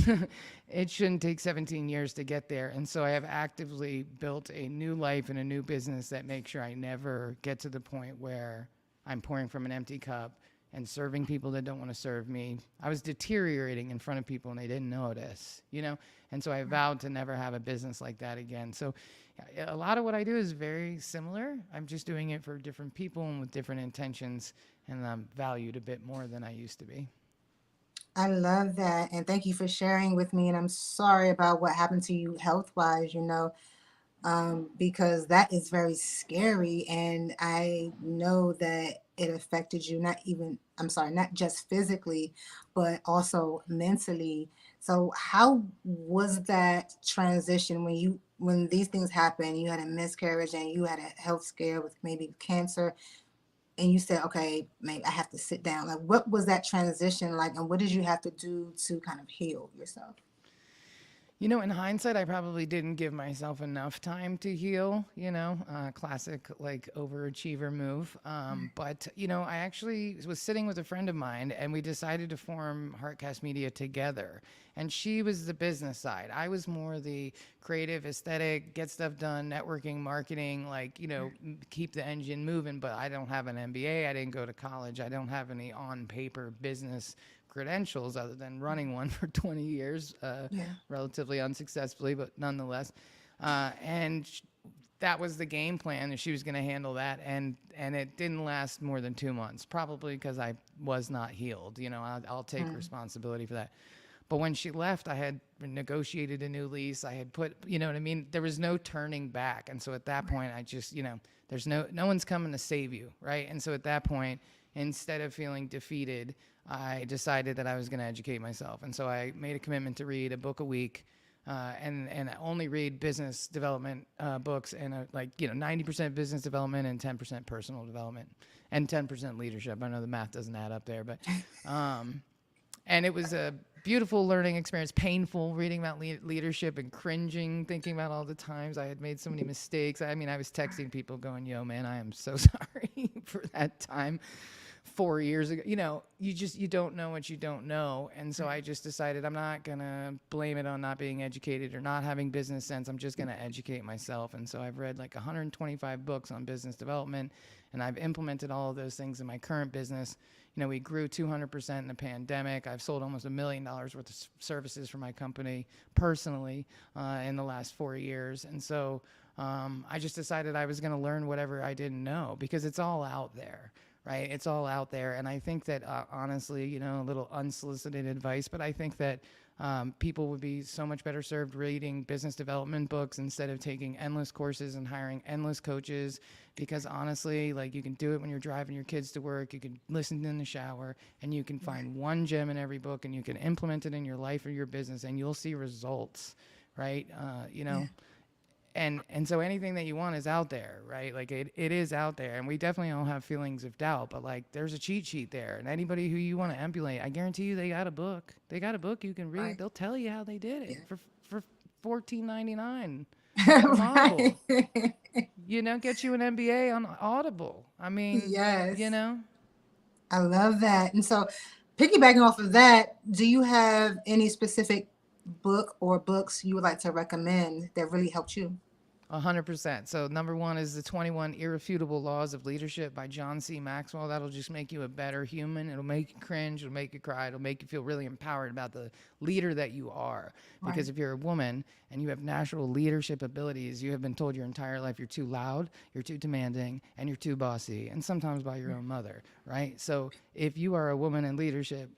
C: It shouldn't take 17 years to get there. And so I have actively built a new life and a new business that makes sure I never get to the point where I'm pouring from an empty cup and serving people that don't want to serve me. I was deteriorating in front of people and they didn't notice, you know? And so I vowed to never have a business like that again. So a lot of what I do is very similar. I'm just doing it for different people and with different intentions, and I'm valued a bit more than I used to be.
A: I love that. And thank you for sharing with me. And I'm sorry about what happened to you health wise, because that is very scary. And I know that it affected you, not just physically, but also mentally. So how was that transition when these things happened, you had a miscarriage and you had a health scare with maybe cancer, and you said, okay, maybe I have to sit down. Like, what was that transition like, and what did you have to do to kind of heal yourself?
C: You know, in hindsight, I probably didn't give myself enough time to heal, classic like overachiever move. But, I actually was sitting with a friend of mine and we decided to form Heartcast Media together. And she was the business side. I was more the creative, aesthetic, get stuff done, networking, marketing, keep the engine moving. But I don't have an MBA. I didn't go to college. I don't have any on paper business credentials other than running one for 20 years,
A: Yeah.
C: relatively unsuccessfully, but nonetheless. And that was the game plan, and she was going to handle that. And it didn't last more than 2 months, probably because I was not healed. I'll take responsibility for that. But when she left, I had negotiated a new lease. I had put, you know what I mean? There was no turning back. And so at that point, I just, there's no one's coming to save you, right? And so at that point, instead of feeling defeated, I decided that I was going to educate myself. And so I made a commitment to read a book a week, and only read business development books, and 90% business development and 10% personal development and 10% leadership. I know the math doesn't add up there, but and it was a beautiful learning experience, painful reading about leadership and cringing, thinking about all the times I had made so many mistakes. I mean, I was texting people going, yo, man, I am so sorry for that time 4 years ago. You don't know what you don't know. And so I just decided I'm not going to blame it on not being educated or not having business sense. I'm just going to educate myself. And so I've read like 125 books on business development, and I've implemented all of those things in my current business. We grew 200% in the pandemic. I've sold almost $1 million worth of services for my company personally in the last 4 years. And so I just decided I was going to learn whatever I didn't know, because it's all out there, right? It's all out there. And I think that honestly, a little unsolicited advice, but I think that people would be so much better served reading business development books instead of taking endless courses and hiring endless coaches. Because honestly, like, you can do it when you're driving your kids to work, you can listen in the shower, and you can find one gem in every book, and you can implement it in your life or your business, and you'll see results, right? And so anything that you want is out there, right? Like it is out there, and we definitely all have feelings of doubt, but like there's a cheat sheet there, and anybody who you want to emulate, I guarantee you they got a book. They got a book you can read.
A: Right.
C: They'll tell you how they did it for $14.99.
A: Right.
C: Get you an MBA on Audible. I mean,
A: Yes.
C: you know.
A: I love that. And so, piggybacking off of that, do you have any specific book or books you would like to recommend that really helped you?
C: 100%. So number one is the 21 Irrefutable Laws of Leadership by John C. Maxwell. That'll just make you a better human. It'll make you cringe. It'll make you cry. It'll make you feel really empowered about the leader that you are. Because if you're a woman and you have natural leadership abilities, you have been told your entire life you're too loud, you're too demanding, and you're too bossy, and sometimes by your own mother, right? So if you are a woman in leadership,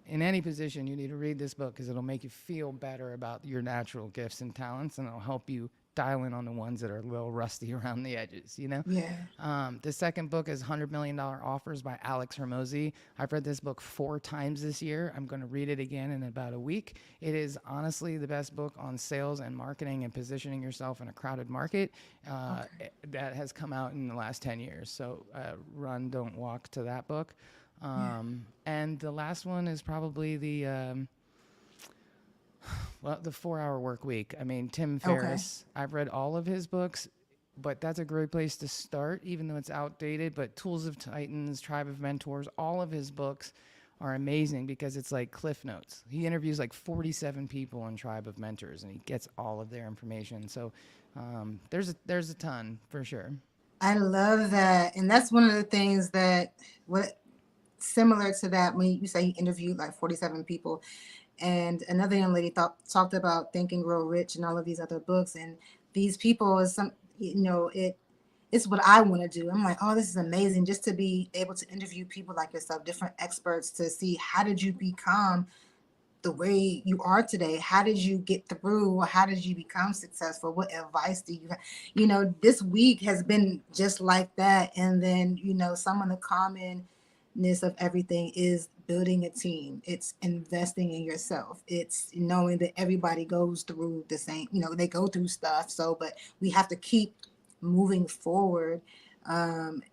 C: in any position, you need to read this book, because it'll make you feel better about your natural gifts and talents, and it'll help you dial in on the ones that are a little rusty around the edges,
A: Yeah.
C: The second book is $100 Million Offers by Alex Hermosi. I've read this book 4 times this year. I'm going to read it again in about a week. It is honestly the best book on sales and marketing and positioning yourself in a crowded market that has come out in the last 10 years. So run, don't walk to that book. And the last one is probably the 4-Hour Work Week. I mean, Tim Ferriss. I've read all of his books, but that's a great place to start, even though it's outdated. But Tools of Titans, Tribe of Mentors, all of his books are amazing because it's like Cliff Notes. He interviews like 47 people in Tribe of Mentors, and he gets all of their information. So there's a ton for sure.
A: I love that. And that's one of the things that what similar to that when you say you interviewed like 47 people, and another young lady talked about Think and Grow Rich and all of these other books, and these people is some, it's what I want to do. I'm like, oh, this is amazing just to be able to interview people like yourself, different experts, to see how did you become the way you are today. How did you get through? How did you become successful? What advice do you have? This week has been just like that. And then, some of the commonness of everything is building a team. It's investing in yourself. It's knowing that everybody goes through the same, they go through stuff. So, but we have to keep moving forward. And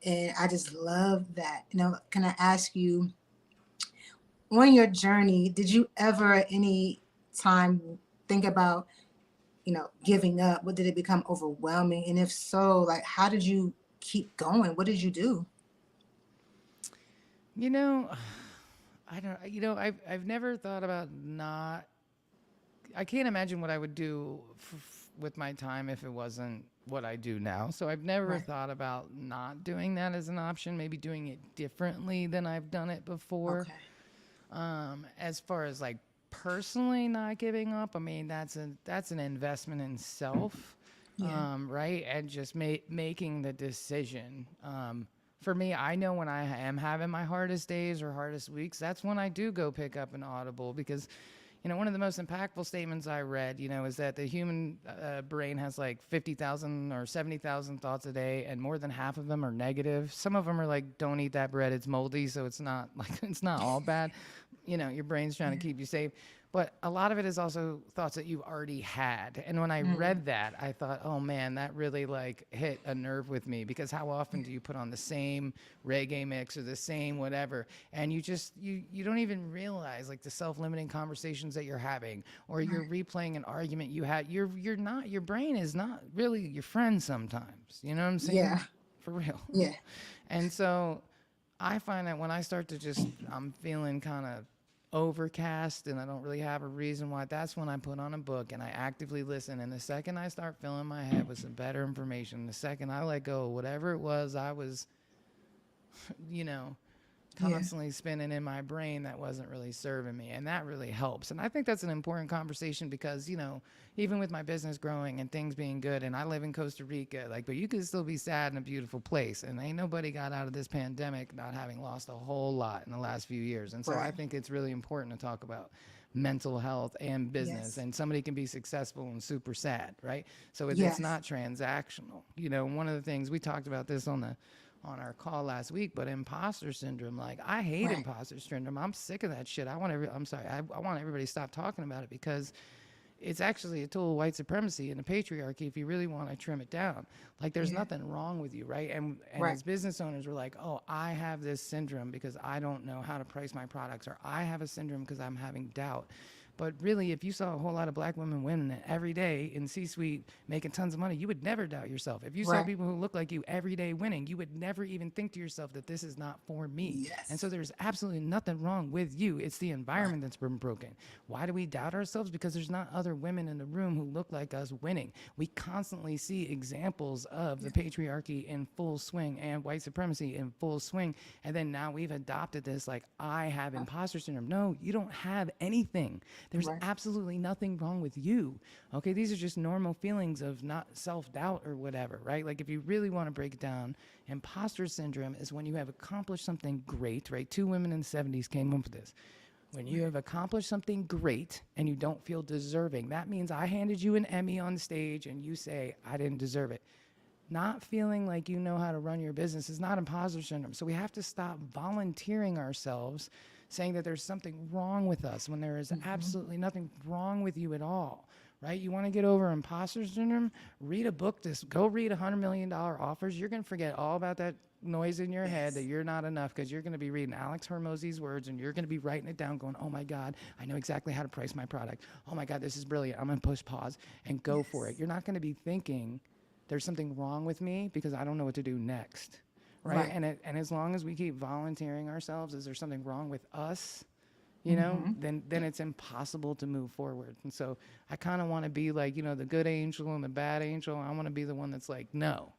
A: I just love that. Can I ask you, on your journey, did you ever at any time think about, giving up? What did it become overwhelming? And if so, like, how did you keep going? What did you do?
C: You know, I don't. I've never thought about not. I can't imagine what I would do with my time if it wasn't what I do now. So I've never
A: Right.
C: thought about not doing that as an option. Maybe doing it differently than I've done it before.
A: Okay.
C: As far as like personally not giving up, I mean that's an investment in self,
A: Yeah.
C: right? And just making the decision. For me, I know when I am having my hardest days or hardest weeks, that's when I do go pick up an Audible because, one of the most impactful statements I read, is that the human brain has like 50,000 or 70,000 thoughts a day, and more than half of them are negative. Some of them are like, don't eat that bread, it's moldy, so it's not like it's not all bad. Your brain's trying to keep you safe. But a lot of it is also thoughts that you've already had. And when I read that, I thought, oh man, that really like hit a nerve with me, because how often do you put on the same reggae mix or the same whatever, and you just you don't even realize like the self-limiting conversations that you're having, or you're replaying an argument you had. Your brain is not really your friend sometimes. You know what I'm saying?
A: Yeah.
C: For real.
A: Yeah.
C: And so I find that when I start to I'm feeling kind of overcast and I don't really have a reason why, that's when I put on a book and I actively listen. And the second I start filling my head with some better information, the second I let go of whatever it was I was, constantly spinning in my brain that wasn't really serving me. And that really helps. And I think that's an important conversation because, even with my business growing and things being good, and I live in Costa Rica, but you can still be sad in a beautiful place. And ain't nobody got out of this pandemic not having lost a whole lot in the last few years. And so I think it's really important to talk about mental health and business.
A: Yes.
C: And somebody can be successful and super sad, right? So it's
A: Yes.
C: not transactional. One of the things we talked about this on our call last week, but imposter syndrome, like I hate imposter syndrome. I'm sick of that shit. I want everybody to stop talking about it, because it's actually a tool of white supremacy and the patriarchy if you really want to trim it down. Like there's nothing wrong with you, right? And as business owners, we're like, oh, I have this syndrome because I don't know how to price my products, or I have a syndrome because I'm having doubt. But really, if you saw a whole lot of black women winning every day in C-suite making tons of money, you would never doubt yourself. If you saw people who look like you every day winning, you would never even think to yourself that this is not for me.
A: Yes.
C: And so there's absolutely nothing wrong with you. It's the environment that's been broken. Why do we doubt ourselves? Because there's not other women in the room who look like us winning. We constantly see examples of the patriarchy in full swing and white supremacy in full swing. And then now we've adopted this, like, I have imposter syndrome. No, you don't have anything. There's absolutely nothing wrong with you. Okay, these are just normal feelings of not self-doubt or whatever, right? Like if you really want to break it down, imposter syndrome is when you have accomplished something great, right? 2 women in the 70s came up with this. When you have accomplished something great and you don't feel deserving, that means I handed you an Emmy on stage and you say, I didn't deserve it. Not feeling like you know how to run your business is not imposter syndrome. So we have to stop volunteering ourselves, saying that there's something wrong with us when there is absolutely nothing wrong with you at all, right? You want to get over imposter syndrome? Read a book. Go read $100 million offers. You're going to forget all about that noise in your head that you're not enough, because you're going to be reading Alex Hormozy's words and you're going to be writing it down going, oh my God, I know exactly how to price my product. Oh my God, this is brilliant. I'm going to push pause and go for it. You're not going to be thinking there's something wrong with me because I don't know what to do next. right? And as long as we keep volunteering ourselves, is there something wrong with us? Then it's impossible to move forward. And so I kind of want to be like, the good angel and the bad angel. I want to be the one that's like, no,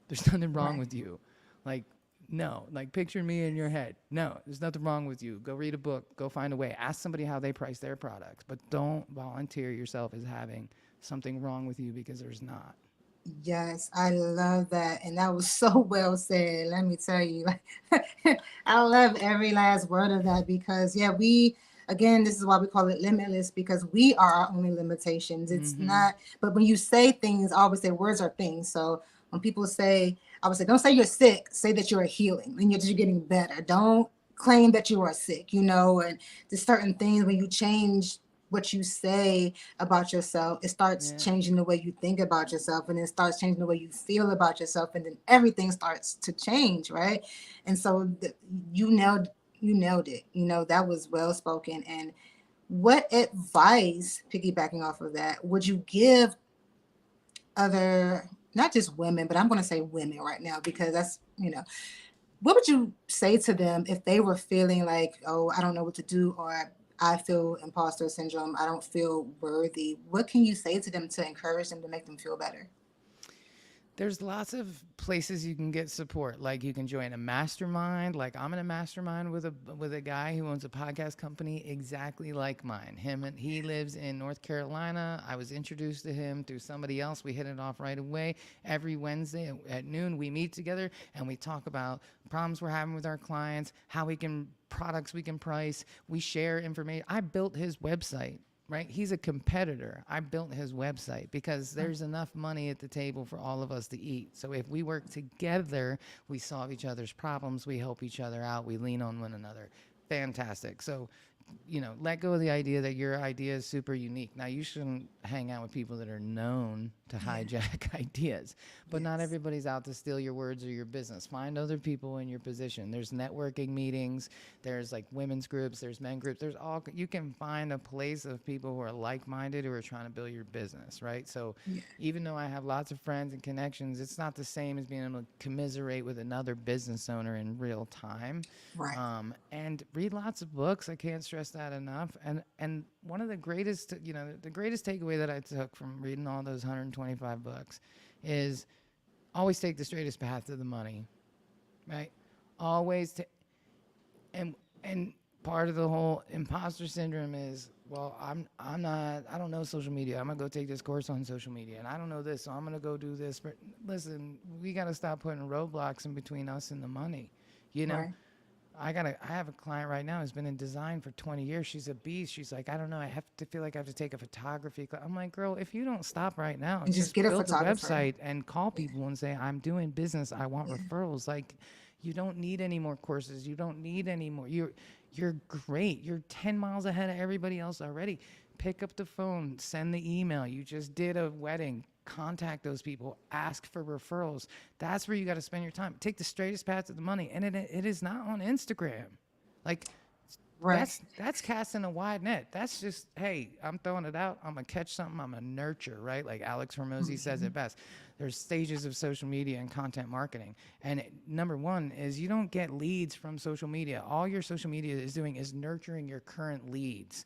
C: there's nothing wrong with you. Like, no, like picture me in your head. No, there's nothing wrong with you. Go read a book, go find a way. Ask somebody how they price their products, but don't volunteer yourself as having something wrong with you, because there's not.
A: Yes, I love that. And that was so well said. Let me tell you, like, I love every last word of that because, yeah, again, this is why we call it limitless, because we are our only limitations. It's not, but when you say things, I always say words are things. So when people say, I would say, don't say you're sick, say that you're healing and you're getting better. Don't claim that you are sick, and there's certain things when you change what you say about yourself, it starts changing the way you think about yourself, and it starts changing the way you feel about yourself, and then everything starts to change, right? And so you nailed it. That was well spoken. And what advice, piggybacking off of that, would you give other, not just women, but I'm going to say women right now, because that's, what would you say to them if they were feeling like, oh, I don't know what to do, or I feel imposter syndrome, I don't feel worthy? What can you say to them to encourage them, to make them feel better?
C: There's lots of places you can get support. Like you can join a mastermind. Like I'm in a mastermind with a guy who owns a podcast company exactly like mine. He lives in North Carolina. I was introduced to him through somebody else. We hit it off right away. Every Wednesday at noon, we meet together and we talk about problems we're having with our clients, products we can price. We share information. I built his website. Right? He's a competitor. I built his website because there's enough money at the table for all of us to eat. So if we work together, we solve each other's problems, we help each other out, we lean on one another. Fantastic. So, let go of the idea that your idea is super unique. Now, you shouldn't hang out with people that are known to hijack ideas, but not everybody's out to steal your words or your business. Find other people in your position. There's networking meetings, there's like women's groups, there's men groups, you can find a place of people who are like-minded, who are trying to build your business, right? So even though I have lots of friends and connections, it's not the same as being able to commiserate with another business owner in real time.
A: Right.
C: And read lots of books. I can't stress that enough. And one of the greatest, the greatest takeaway that I took from reading all those 125 books is always take the straightest path to the money, right? Always and part of the whole imposter syndrome is, well, I don't know social media. I'm gonna go take this course on social media, and I don't know this, so I'm gonna go do this. But listen, we gotta stop putting roadblocks in between us and the money,
A: Right.
C: I have a client right now who's been in design for 20 years. She's a beast. She's like, I don't know. I have to feel like I have to take a photography class. I'm like, girl, if you don't stop right now,
A: And just get a
C: build the
A: photographer.
C: website and call people and say, I'm doing business. I want referrals. Like, you don't need any more courses. You don't need any more. You're great. You're 10 miles ahead of everybody else already. Pick up the phone, send the email. You just did a wedding. Contact those people, ask for referrals. That's where you got to spend your time. Take the straightest path to the money, and it is not on Instagram. Like, that's casting a wide net. That's just, hey, I'm throwing it out. I'm gonna catch something. I'm gonna nurture, right? Like Alex Hormozy says it best. There's stages of social media and content marketing, and number one is you don't get leads from social media. All your social media is doing is nurturing your current leads.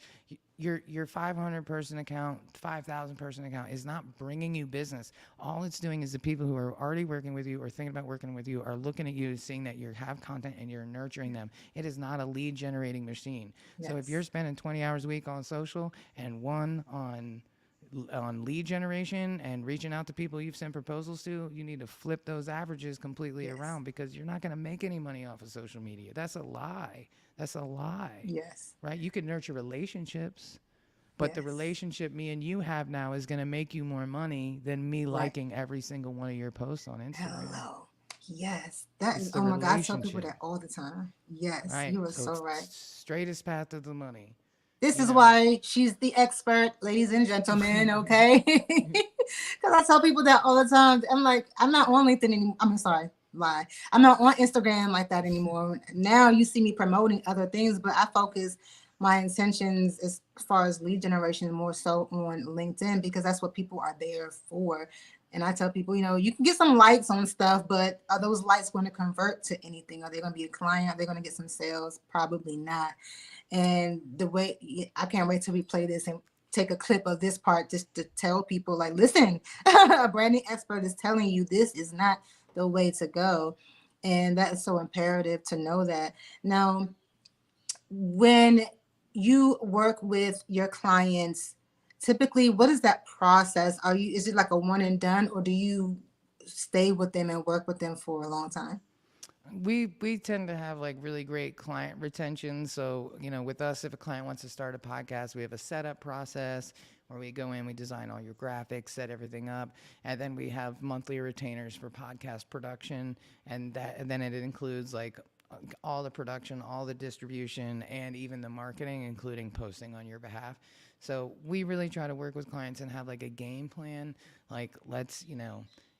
C: Your 500 person account, 5,000 person account is not bringing you business. All it's doing is the people who are already working with you or thinking about working with you are looking at you, seeing that you have content and you're nurturing them. It is not a lead generating machine. So if you're spending 20 hours a week on social and one on lead generation and reaching out to people you've sent proposals to, you need to flip those averages completely around, because you're not going to make any money off of social media. That's a lie. That's a lie.
A: Yes.
C: Right? You can nurture relationships, but the relationship me and you have now is going to make you more money than me liking every single one of your posts on Instagram.
A: Hello. Yes. That
C: It's
A: is,
C: the
A: oh my God, I tell people
C: relationship.
A: that all the time. Yes,
C: Right?
A: you are
C: So
A: so
C: it's
A: right.
C: straightest path to the money.
A: This is why she's the expert, ladies and gentlemen, okay? Because I tell people that all the time. I'm like, I'm not on LinkedIn anymore. I'm sorry, lie. I'm not on Instagram like that anymore. Now you see me promoting other things, but I focus my intentions as far as lead generation more so on LinkedIn, because that's what people are there for. And I tell people, you can get some likes on stuff, but are those likes going to convert to anything? Are they going to be a client? Are they going to get some sales? Probably not. And the way I can't wait to replay this and take a clip of this part just to tell people, like, listen, a branding expert is telling you this is not the way to go. And that is so imperative to know that. Now, when you work with your clients, typically, what is that process? Is it like a one and done, or do you stay with them and work with them for a long time?
C: We tend to have like really great client retention. So, with us, if a client wants to start a podcast, we have a setup process where we go in, we design all your graphics, set everything up, and then we have monthly retainers for podcast production, and then it includes like all the production, all the distribution, and even the marketing, including posting on your behalf. So we really try to work with clients and have like a game plan. Like,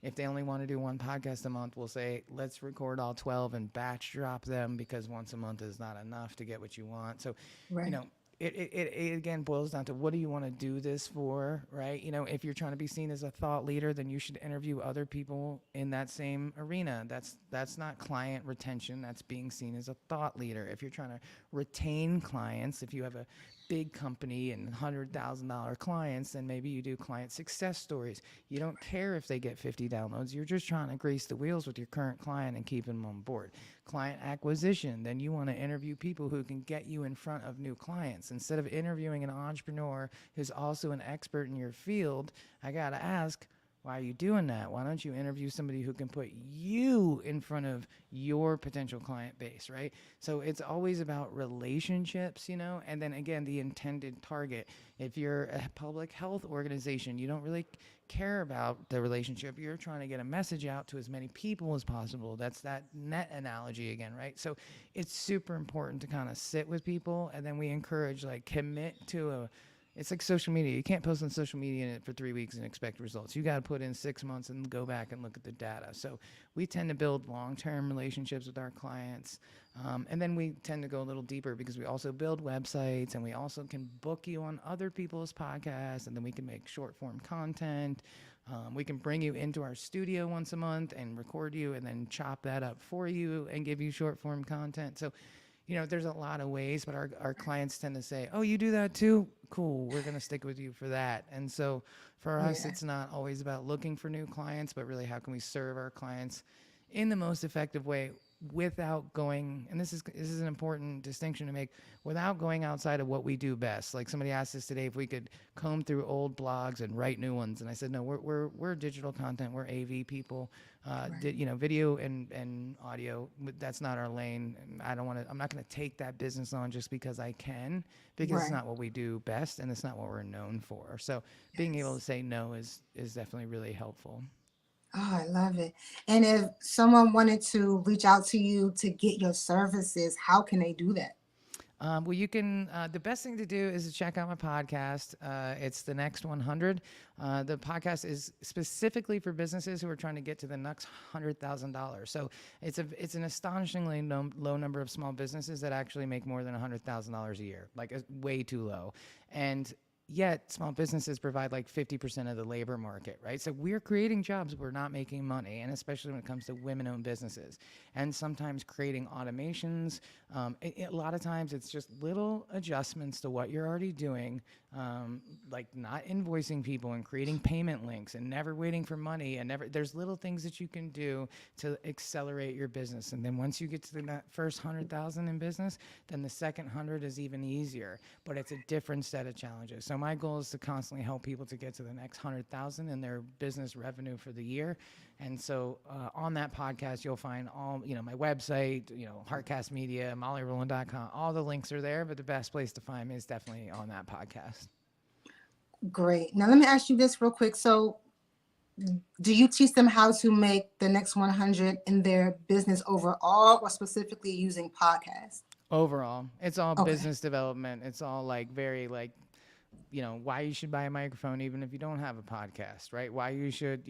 C: if they only want to do one podcast a month, we'll say, let's record all 12 and batch drop them, because once a month is not enough to get what you want. So,
A: Right.
C: it again boils down to, what do you want to do this for, right? If you're trying to be seen as a thought leader, then you should interview other people in that same arena. That's not client retention. That's being seen as a thought leader. If you're trying to retain clients, if you have a big company and $100,000 clients, then maybe you do client success stories. You don't care if they get 50 downloads. You're just trying to grease the wheels with your current client and keep them on board. Client acquisition, then you want to interview people who can get you in front of new clients. Instead of interviewing an entrepreneur who's also an expert in your field, I got to ask, why are you doing that? Why don't you interview somebody who can put you in front of your potential client base, right? So it's always about relationships, and then again, the intended target. If you're a public health organization, you don't really care about the relationship. You're trying to get a message out to as many people as possible. That's that net analogy again, right? So it's super important to kind of sit with people, and then we encourage, like, commit to it's like social media. You can't post on social media for 3 weeks and expect results. You got to put in 6 months and go back and look at the data. So we tend to build long-term relationships with our clients. And then we tend to go a little deeper, because we also build websites, and we also can book you on other people's podcasts, and then we can make short-form content. We can bring you into our studio once a month and record you, and then chop that up for you and give you short-form content. So there's a lot of ways, but our clients tend to say, oh, you do that too? Cool, we're going to stick with you for that. And so for us, it's not always about looking for new clients, but really, how can we serve our clients in the most effective way without going, and this is an important distinction to make, without going outside of what we do best. Like, somebody asked us today if we could comb through old blogs and write new ones, and I said, no, we're digital content, we're AV people. Video and audio, that's not our lane. I'm not going to take that business on just because I can, because it's not what we do best, and it's not what we're known for. So being able to say no is definitely really helpful.
A: Oh, I love it. And if someone wanted to reach out to you to get your services, how can they do that?
C: Well, you can. The best thing to do is to check out my podcast. It's The Next 100. The podcast is specifically for businesses who are trying to get to the next $100,000. So it's an astonishingly low number of small businesses that actually make more than $100,000 a year. Like, way too low. And yet small businesses provide like 50% of the labor market, right? So we're creating jobs, we're not making money, and especially when it comes to women-owned businesses. And sometimes creating automations, a lot of times it's just little adjustments to what you're already doing, like not invoicing people and creating payment links and never waiting for money, and there's little things that you can do to accelerate your business. And then once you get to that first 100,000 in business, then the second 100 is even easier, but it's a different set of challenges. So my goal is to constantly help people to get to the next 100,000 in their business revenue for the year. And so on that podcast, you'll find all, my website, Heartcast Media, MollyRowland.com, all the links are there, but the best place to find me is definitely on that podcast.
A: Great. Now, let me ask you this real quick. So do you teach them how to make the next 100 in their business overall, or specifically using podcasts?
C: Overall, it's all
A: Okay.
C: business development. It's all very why you should buy a microphone even if you don't have a podcast, right? Why you should,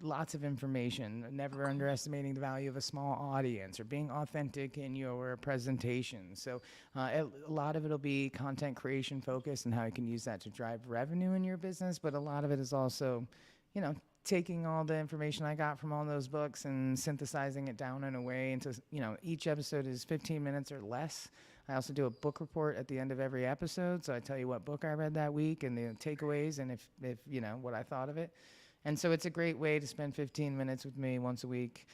C: lots of information, never underestimating the value of a small audience, or being authentic in your presentation. So a lot of it'll be content creation focused and how you can use that to drive revenue in your business. But a lot of it is also, taking all the information I got from all those books and synthesizing it down in a way into, each episode is 15 minutes or less. I also do a book report at the end of every episode. So I tell you what book I read that week and the takeaways and if what I thought of it. And so it's a great way to spend 15 minutes with me once a week.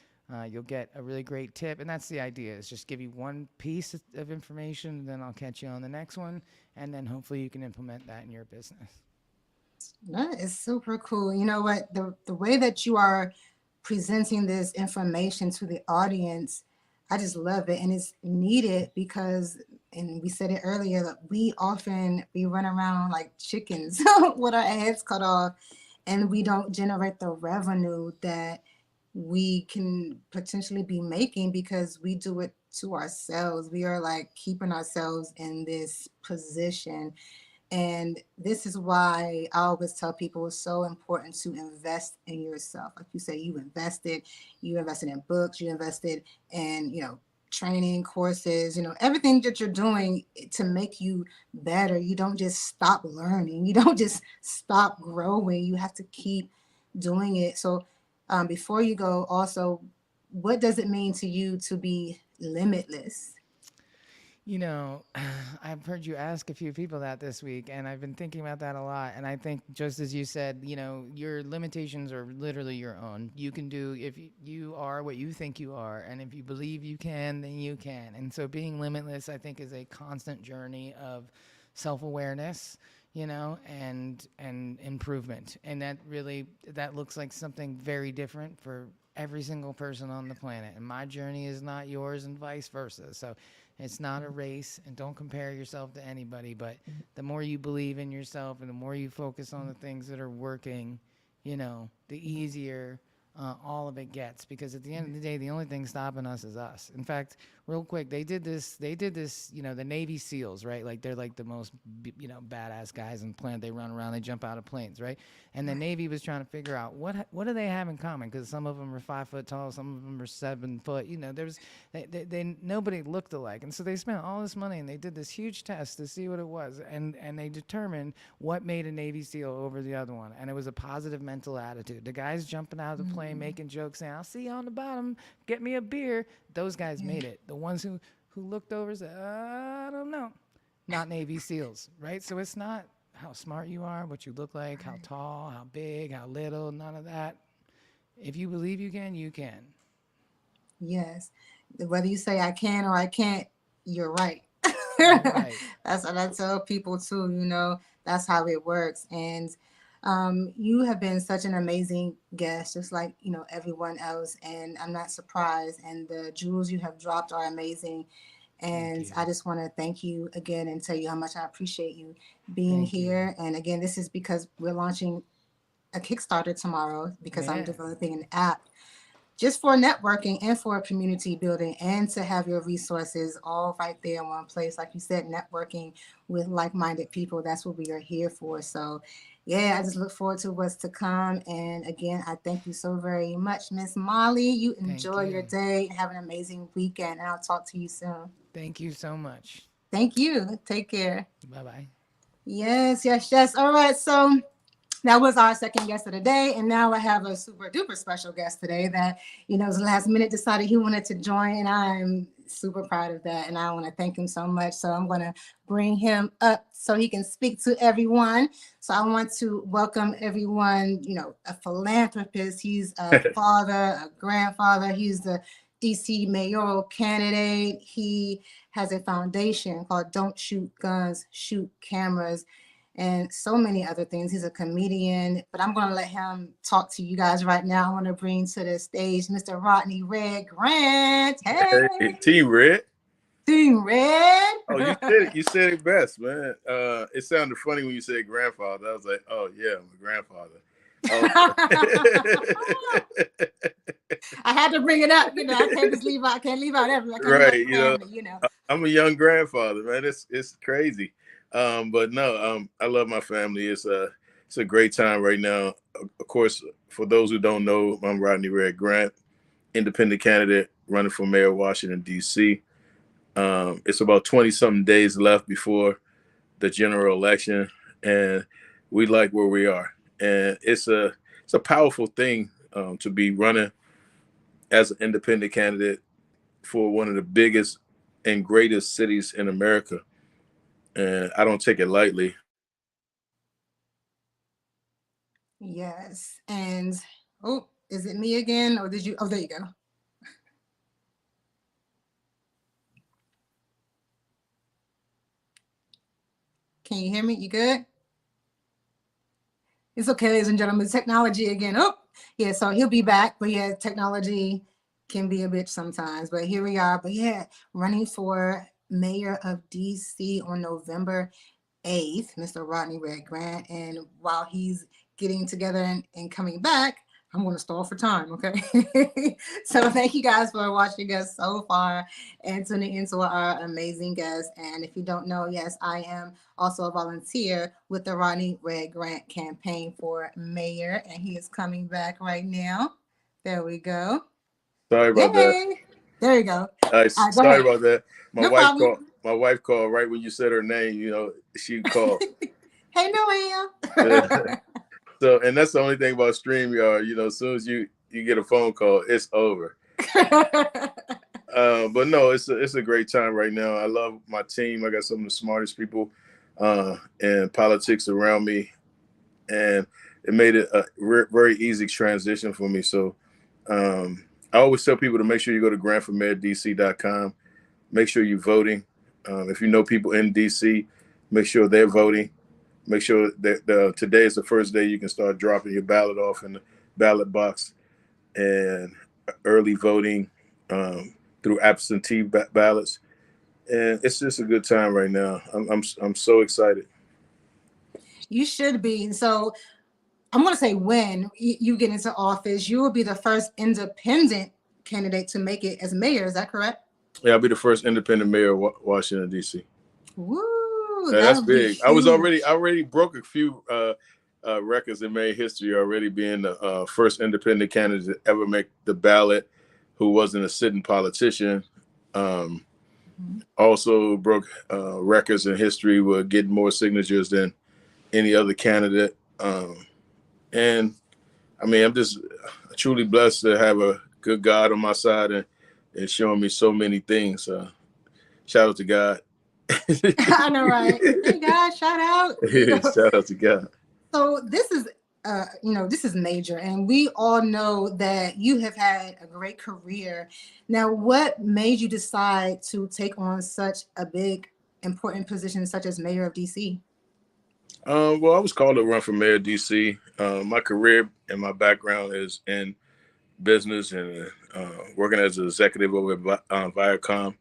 C: You'll get a really great tip. And that's the idea, is just give you one piece of information, and then I'll catch you on the next one. And then hopefully you can implement that in your business.
A: That is super cool. You know what? The way that you are presenting this information to the audience, I just love it. And it's needed because, and we said it earlier, that we run around like chickens with our heads cut off, and we don't generate the revenue that we can potentially be making because we do it to ourselves. We are like keeping ourselves in this position. And this is why I always tell people it's so important to invest in yourself. Like you say, you invested in books, you invested in, training courses, everything that you're doing to make you better. You don't just stop learning. You don't just stop growing. You have to keep doing it. So before you go, also, what does it mean to you to be limitless?
C: I've heard you ask a few people that this week, and I've been thinking about that a lot. And I think, just as you said, your limitations are literally your own. You can do, if you are what you think you are, and if you believe you can, then you can. And so being limitless, I think, is a constant journey of self-awareness, and improvement. And that looks like something very different for every single person on the planet. And my journey is not yours, and vice versa. So it's not a race, and don't compare yourself to anybody. But the more you believe in yourself and the more you focus on the things that are working, the easier all of it gets. Because at the end of the day, the only thing stopping us is us. In fact, real quick, they did this, the Navy SEALs, right? Like, they're like the most, badass guys on the planet. They run around, they jump out of planes, right? And the Navy was trying to figure out what do they have in common? Because some of them are 5 foot tall, some of them are 7 foot. Nobody looked alike, and so they spent all this money and they did this huge test to see what it was, and they determined what made a Navy SEAL over the other one, and it was a positive mental attitude. The guys jumping out of the plane, making jokes, saying, "I'll see you on the bottom. Get me a beer." Those guys made it. The ones who looked over and said, "I don't know," not Navy SEALs, right? So it's not how smart you are, what you look like, how tall, how big, how little, none of that. If you believe you can, you can.
A: Yes. Whether you say I can or I can't, you're right.
C: Right.
A: That's what I tell people too, that's how it works. And you have been such an amazing guest, just like, everyone else. And I'm not surprised. And the jewels you have dropped are amazing. And I just want to thank you again and tell you how much I appreciate you being here. And again, this is because we're launching a Kickstarter tomorrow because I'm developing an app just for networking and for community building, and to have your resources all right there in one place. Like you said, networking with like-minded people, that's what we are here for. So I just look forward to what's to come. And again, I thank you so very much, Miss Molly. You enjoy your day. Have an amazing weekend, and I'll talk to you soon.
C: Thank you so much.
A: Thank you. Take care.
C: Bye-bye.
A: Yes. All right. So that was our second guest of the day. And now I have a super duper special guest today that, was last minute decided he wanted to join. And I'm super proud of that. And I want to thank him so much. So I'm going to bring him up so he can speak to everyone. So I want to welcome everyone, a philanthropist. He's a father, a grandfather. He's the DC mayoral candidate. He has a foundation called Don't Shoot Guns, Shoot Cameras, and so many other things. He's a comedian, but I'm going to let him talk to you guys right now. I want to bring to the stage Mr. Rodney Red Grant. Hey,
D: Team Red.
A: Team Red.
D: Oh, you said it best, man. It sounded funny when you said grandfather. I was like, oh yeah, I'm a grandfather.
A: I had to bring it up, I can't just leave out. I can't leave out everyone.
D: Right, I'm a young grandfather, man. It's crazy. But no, I love my family. It's a great time right now. Of course, for those who don't know, I'm Rodney Red Grant, independent candidate running for mayor of Washington, D.C. It's about 20-something days left before the general election, and we like where we are. And it's a it's a powerful thing to be running as an independent candidate for one of the biggest and greatest cities in America. And I don't take it lightly.
A: Yes. And oh, is it me again? Or did you? Oh, there you go. Can you hear me? You good? It's okay, ladies and gentlemen. Technology again. Oh, yeah. So he'll be back. But yeah, technology can be a bitch sometimes. But here we are. But yeah, running for mayor of DC on November 8th, Mr. Rodney Red Grant. And while he's getting together and coming back, I'm going to stall for time, okay? So thank you guys for watching us so far and tuning into our amazing guests. And if you don't know, yes, I am also a volunteer with the Rodney Red Grant campaign for mayor, and he is coming back right now. There we go.
D: Sorry about that.
A: Yay! There you go.
D: Go sorry
A: ahead.
D: about that.
A: No problem.
D: My wife called right when you said her name. You know, she called.
A: Hey, Noelle.
D: So, and that's the only thing about StreamYard. You know, as soon as you get a phone call, it's over. But no, it's a great time right now. I love my team. I got some of the smartest people in politics around me, and it made it a very easy transition for me. So I always tell people to make sure you go to grantformayordc.com. Make sure you're voting. If you know people in DC, make sure they're voting. Make sure that today is the first day you can start dropping your ballot off in the ballot box, and early voting through absentee ballots. And it's just a good time right now. I'm so excited.
A: You should be. So I'm going to say when you get into office, you will be the first independent candidate to make it as mayor. Is that correct?
D: Yeah, I'll be the first independent mayor of Washington, D.C.
A: Woo!
D: Yeah, that's big. I already broke a few records in Mayor history already, being the first independent candidate to ever make the ballot who wasn't a sitting politician. Also broke records in history with getting more signatures than any other candidate. And I mean, I'm just truly blessed to have a good God on my side and showing me so many things. Shout out to God.
A: I know, right? Hey, guys, shout out.
D: Shout out to God.
A: So this is, this is major, and we all know that you have had a great career. Now, what made you decide to take on such a big, important position such as mayor of DC?
D: Well, I was called to run for mayor of DC. My career and my background is in business and working as an executive over at Viacom.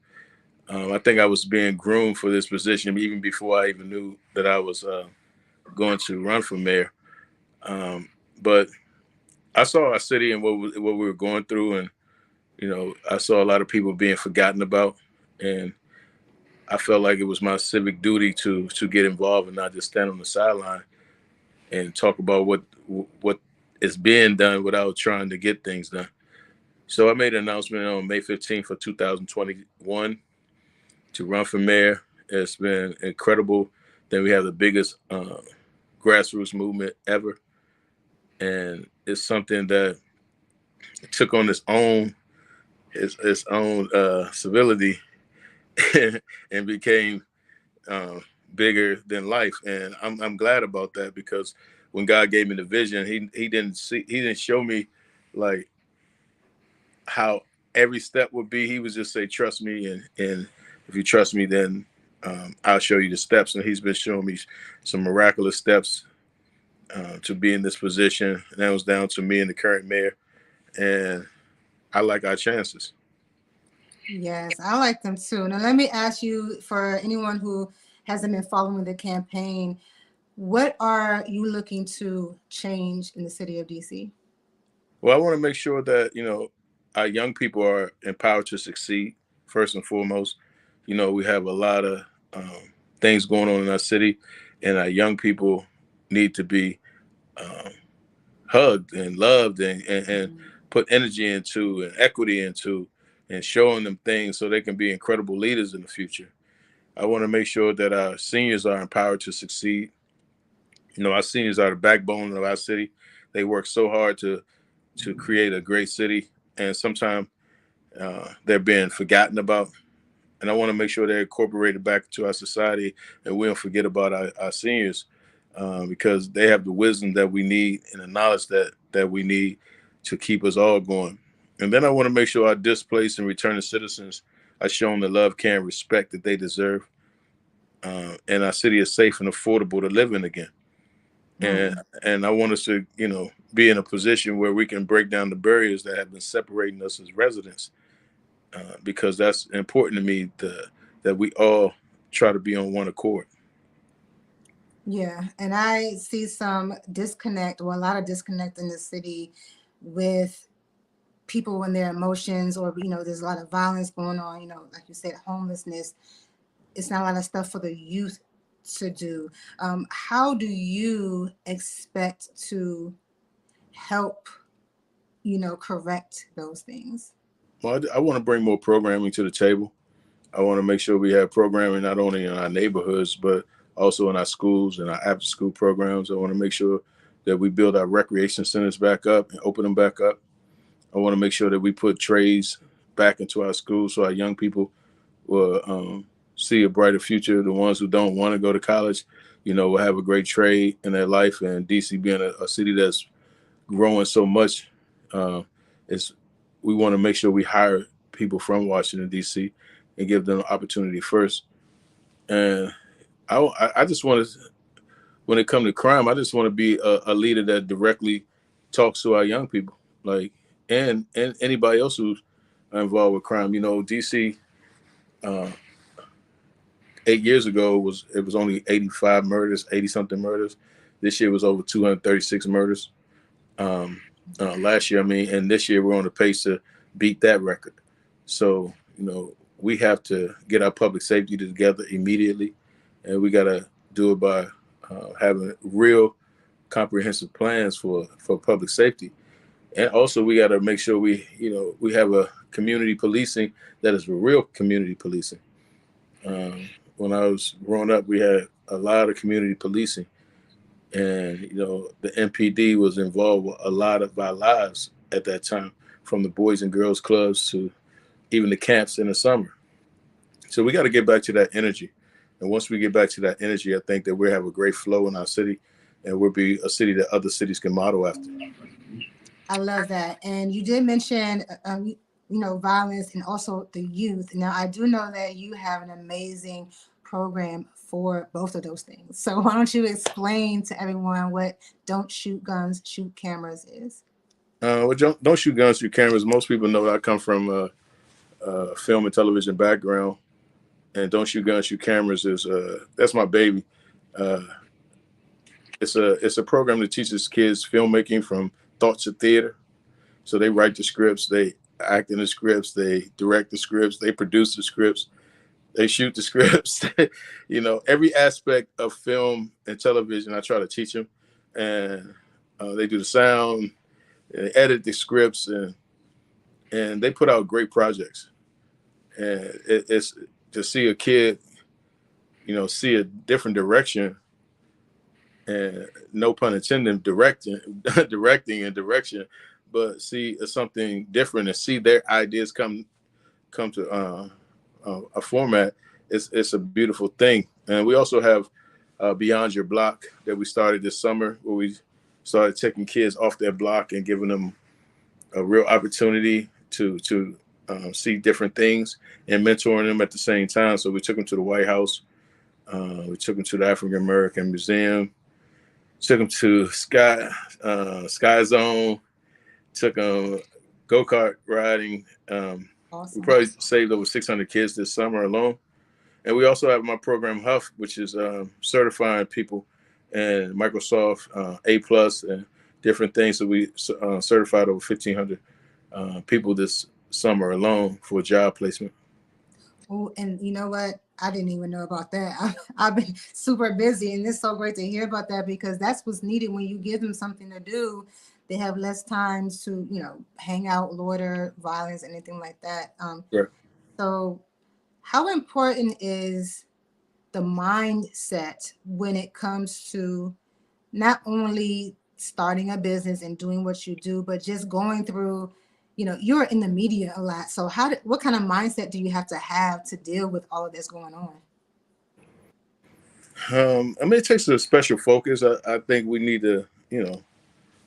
D: I think I was being groomed for this position even before I even knew that I was going to run for mayor. But I saw our city and what we were going through, and I saw a lot of people being forgotten about, and I felt like it was my civic duty to get involved and not just stand on the sideline and talk about what is being done without trying to get things done. So I made an announcement on May 15th of 2021 to run for mayor. It's been incredible. Then we have the biggest grassroots movement ever, and it's something that took on its own civility and became bigger than life. And I'm glad about that, because when God gave me the vision, he didn't show me like how every step would be. He would just say, trust me, and if you trust me, then I'll show you the steps. And he's been showing me some miraculous steps to be in this position. And that was down to me and the current mayor. And I like our chances.
A: Yes, I like them too. Now, let me ask you, for anyone who hasn't been following the campaign, what are you looking to change in the city of DC?
D: Well, I want to make sure that, our young people are empowered to succeed, first and foremost. We have a lot of things going on in our city, and our young people need to be hugged and loved and put energy into and equity into, and showing them things so they can be incredible leaders in the future. I want to make sure that our seniors are empowered to succeed. Our seniors are the backbone of our city. they work so hard to create a great city, and sometimes they're being forgotten about. And I want to make sure they're incorporated back into our society, and we don't forget about our seniors, because they have the wisdom that we need and the knowledge that we need to keep us all going. And then I want to make sure our displaced and returning citizens are shown the love, care, and respect that they deserve, and our city is safe and affordable to live in again. And I want us to, be in a position where we can break down the barriers that have been separating us as residents, because that's important to me, that we all try to be on one accord.
A: Yeah, and I see some disconnect, or a lot of disconnect in the city with people and their emotions, or there's a lot of violence going on, like you said, homelessness. It's not a lot of stuff for the youth to do. How do you expect to help, correct those things?
D: Well, I want to bring more programming to the table. I want to make sure we have programming not only in our neighborhoods, but also in our schools and our after school programs. I want to make sure that we build our recreation centers back up and open them back up. I want to make sure that we put trades back into our schools so our young people will see a brighter future. The ones who don't want to go to college, will have a great trade in their life. And DC being a city that's growing so much, we want to make sure we hire people from Washington, D.C. and give them the opportunity first. And I just want to, when it comes to crime, I just want to be a leader that directly talks to our young people, and anybody else who's involved with crime. D.C. 8 years ago it was only 85 murders, 80 something murders. This year was over 236 murders. Last year, and this year we're on the pace to beat that record. So, we have to get our public safety together immediately, and we got to do it by having real comprehensive plans for public safety. And also we got to make sure we have a community policing that is real community policing. When I was growing up, we had a lot of community policing, and the MPD was involved with a lot of our lives at that time, from the Boys and Girls Clubs to even the camps in the summer. So we got to get back to that energy. And once we get back to that energy, I think that we'll have a great flow in our city, and we'll be a city that other cities can model after.
A: I love that. And you did mention, violence and also the youth. Now, I do know that you have an amazing program for both of those things. So why don't you explain to everyone what Don't Shoot Guns, Shoot Cameras is?
D: Well, don't shoot guns, shoot cameras. Most people know I come from a film and television background, and Don't Shoot Guns, Shoot Cameras is that's my baby. It's a program that teaches kids filmmaking from thought to theater. So they write the scripts, they act in the scripts, they direct the scripts, they produce the scripts, they shoot the scripts. Every aspect of film and television, I try to teach them, and they do the sound, they edit the scripts, and they put out great projects. And it's to see a kid, see a different direction, and no pun intended, directing and direction, but see something different and see their ideas come to a format. It's a beautiful thing. And we also have Beyond Your Block that we started this summer, where we started taking kids off their block and giving them a real opportunity to see different things and mentoring them at the same time. So we took them to the White House. We took them to the African American Museum. Took them to Sky Zone. Took them go-kart riding.
A: Awesome.
D: We probably saved over 600 kids this summer alone. And we also have my program Huff, which is certifying people and Microsoft A+ and different things. So we certified over 1,500 people this summer alone for job placement.
A: Oh, and you know what? I didn't even know about that. I've been super busy, and it's so great to hear about that, because that's what's needed. When you give them something to do, they have less time to, hang out, loiter, violence, anything like that.
D: Right.
A: So how important is the mindset when it comes to not only starting a business and doing what you do, but just going through, you're in the media a lot. So what kind of mindset do you have to deal with all of this going on?
D: I mean, it takes a special focus. I think we need to,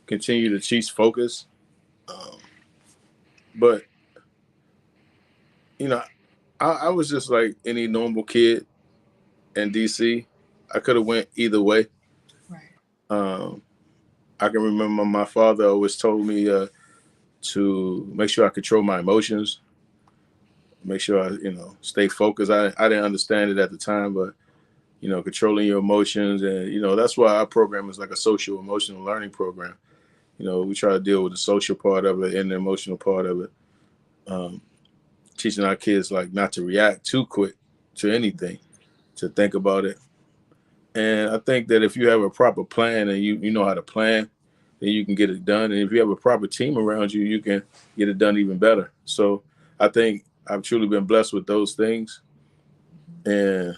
D: continue to teach focus. Um, but, you know, I was just like any normal kid in DC. I could have went either way.
A: Right.
D: Um, I can remember my father always told me to make sure I control my emotions, make sure I, stay focused. I didn't understand it at the time, but controlling your emotions, and that's why our program is like a social emotional learning program. We try to deal with the social part of it and the emotional part of it. Um, Teaching our kids like not to react too quick to anything, to think about it. And I think that if you have a proper plan and you know how to plan, then you can get it done. And if you have a proper team around you, you can get it done even better. So I think I've truly been blessed with those things. And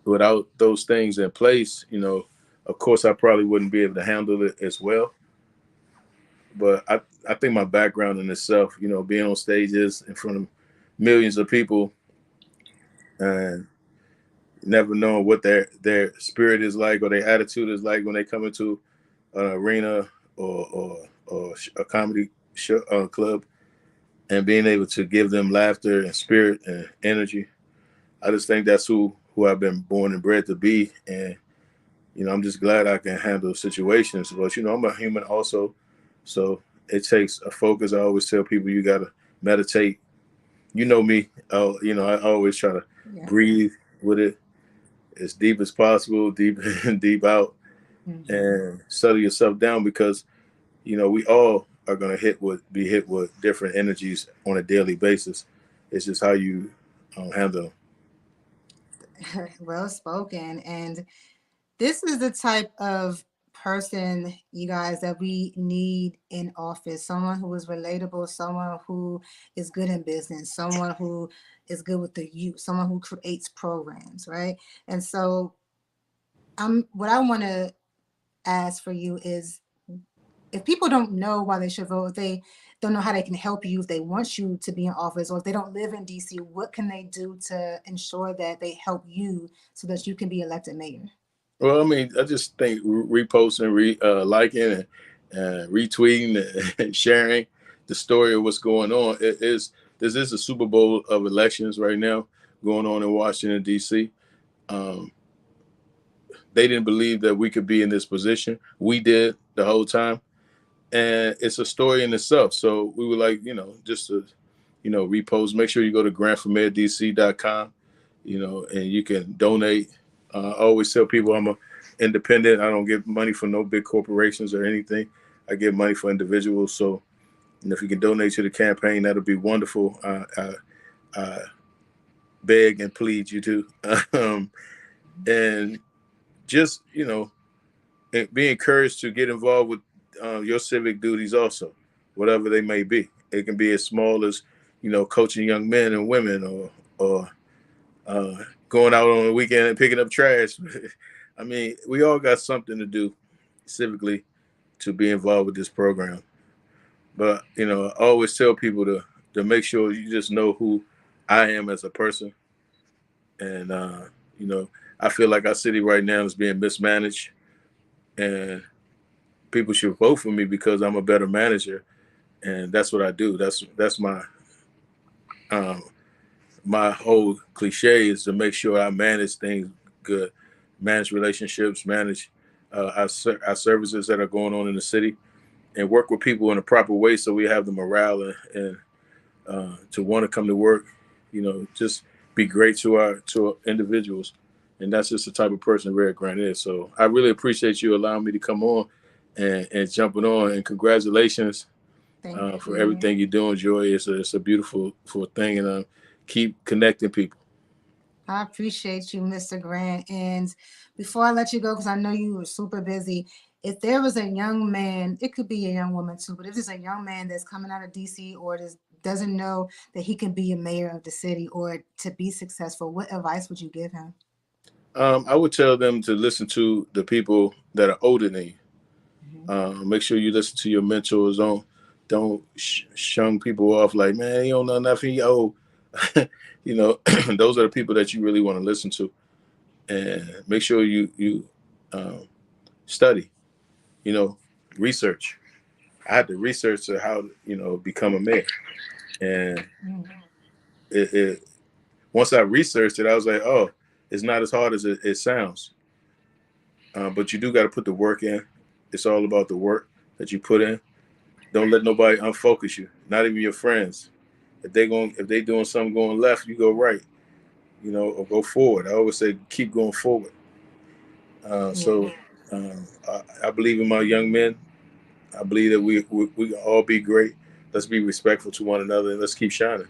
D: without those things in place, of course, I probably wouldn't be able to handle it as well. But I think my background in itself, being on stages in front of millions of people and never knowing what their spirit is like or their attitude is like when they come into an arena or a comedy show, club, and being able to give them laughter and spirit and energy. I just think that's who I've been born and bred to be. And I'm just glad I can handle situations. But I'm a human also, so it takes a focus. I always tell people you gotta meditate. You know me. I always try to breathe with it as deep as possible, deep in, deep out, and settle yourself down because we all are gonna be hit with different energies on a daily basis. It's just how you handle them.
A: Well spoken. And this is the type of person, you guys, that we need in office. Someone who is relatable, someone who is good in business, someone who is good with the youth, someone who creates programs, right? And so what I want to ask for you is, if people don't know why they should vote, if they don't know how they can help you, if they want you to be in office, or if they don't live in DC, what can they do to ensure that they help you so that you can be elected mayor?
D: Well, I mean, I just think reposting, liking, and retweeting and sharing the story of what's going on. This is a Super Bowl of elections right now going on in Washington, D.C. Um, they didn't believe that we could be in this position. We did the whole time. And it's a story in itself. So we would like, just to, repost. Make sure you go to grantformayordc.com, and you can donate. I always tell people I'm a independent. I don't get money from no big corporations or anything. I get money for individuals. So, and if you can donate to the campaign, that'll be wonderful. I beg and plead you to, and just be encouraged to get involved with your civic duties also, whatever they may be. It can be as small as coaching young men and women, or going out on the weekend and picking up trash. I mean, we all got something to do civically to be involved with this program. But I always tell people to make sure you just know who I am as a person, and I feel like our city right now is being mismanaged, and people should vote for me because I'm a better manager, and that's what I do. That's um, my whole cliche is to make sure I manage things good, manage relationships, manage our services that are going on in the city, and work with people in a proper way so we have the morale and to want to come to work. Just be great to our individuals, and that's just the type of person Red Grant is. So I really appreciate you allowing me to come on and jumping on, and congratulations for everything you're doing, Joy. It's a beautiful thing, and keep connecting people.
A: I appreciate you, Mr. Grant. And before I let you go, because I know you were super busy, if there was a young man, it could be a young woman too, but if there's a young man that's coming out of DC or doesn't know that he can be a mayor of the city or to be successful, what advice would you give him?
D: I would tell them to listen to the people that are older than you. Make sure you listen to your mentors. Don't shun people off like, man, you don't know nothing. Yo, you know, those are the people that you really want to listen to, and make sure you study. You know, research. I had to research how become a mayor, and it once I researched it, I was like, oh, it's not as hard as it sounds. But you do got to put the work in. It's all about the work that you put in. Don't let nobody unfocus you. Not even your friends. If they doing something going left, you go right. Or go forward. I always say keep going forward. So I believe in my young men. I believe that we can all be great. Let's be respectful to one another and let's keep shining.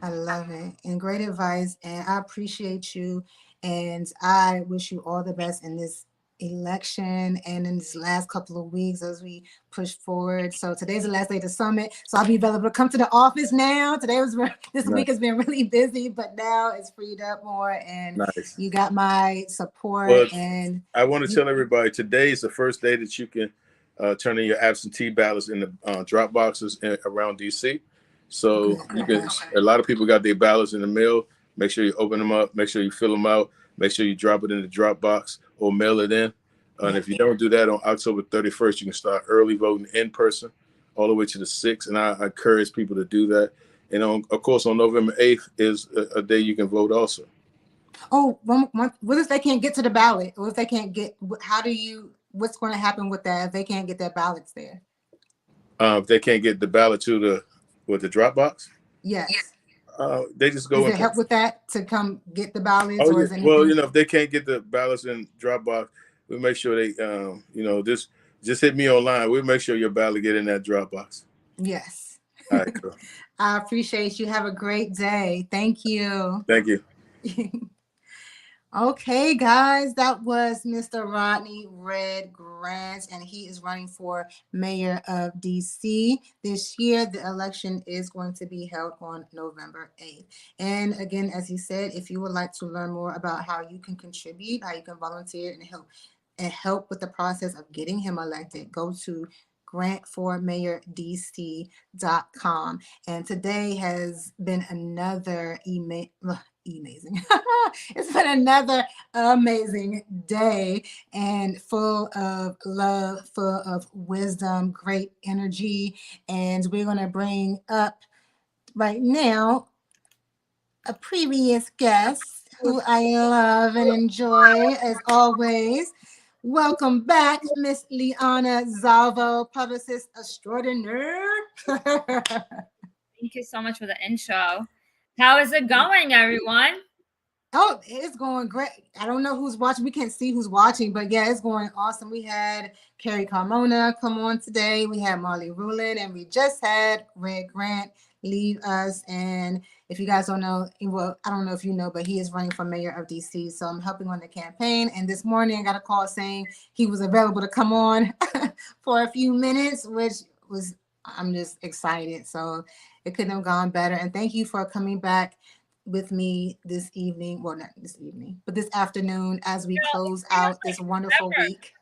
A: I love it, and great advice, and I appreciate you, and I wish you all the best in this election and in this last couple of weeks as we push forward. So today's the last day of the summit, so I'll be available to come to the office now. This
D: Nice.
A: week has been really busy, but now it's freed up more, and
D: Nice.
A: you got my support.
D: Well,
A: And
D: I want to tell everybody today is the first day that you can turn in your absentee ballots in the drop boxes around DC. So you can. A lot of people got their ballots in the mail. Make sure you open them up. Make sure you fill them out. Make sure you drop it in the drop box or mail it in. And if you don't do that on October 31st, you can start early voting in person all the way to the 6th. And I encourage people to do that. And of course, on November 8th is a day you can vote also.
A: Oh, what if they can't get to the ballot? Or if they can't get, what's going to happen with that if they can't get their ballots there?
D: If they can't get the ballot to the drop box?
A: Yes.
D: They just go.
A: Is there help with that to come get the ballots?
D: Oh,
A: or
D: yeah.
A: is anything?
D: Well, if they can't get the ballots in Dropbox, we make sure they, just hit me online. We'll make sure your ballot get in that Dropbox.
A: Yes.
D: All right, cool.
A: I appreciate you. Have a great day. Thank you.
D: Thank you.
A: Okay, guys, that was Mr. Rodney Red Grant, and he is running for mayor of DC this year. The election is going to be held on November 8th. And again, as he said, if you would like to learn more about how you can contribute, how you can volunteer and help with the process of getting him elected, go to grantformayordc.com. And today has been another amazing. It's been another amazing day and full of love, full of wisdom, great energy. And we're going to bring up right now a previous guest who I love and enjoy as always. Welcome back, Miss Liana Zalvo, publicist extraordinaire.
E: Thank you so much for the intro. How is it going, everyone?
A: Oh, it's going great. I don't know who's watching. We can't see who's watching, but yeah, it's going awesome. We had Carrie Carmona come on today. We had Marley Rulin, and we just had Red Grant leave us. And if you guys don't know, well, I don't know if you know, but he is running for mayor of DC. So I'm helping on the campaign. And this morning I got a call saying he was available to come on for a few minutes, which was, I'm just excited. So it couldn't have gone better. And thank you for coming back with me this evening. Well, not this evening, but this afternoon as we close out this wonderful week.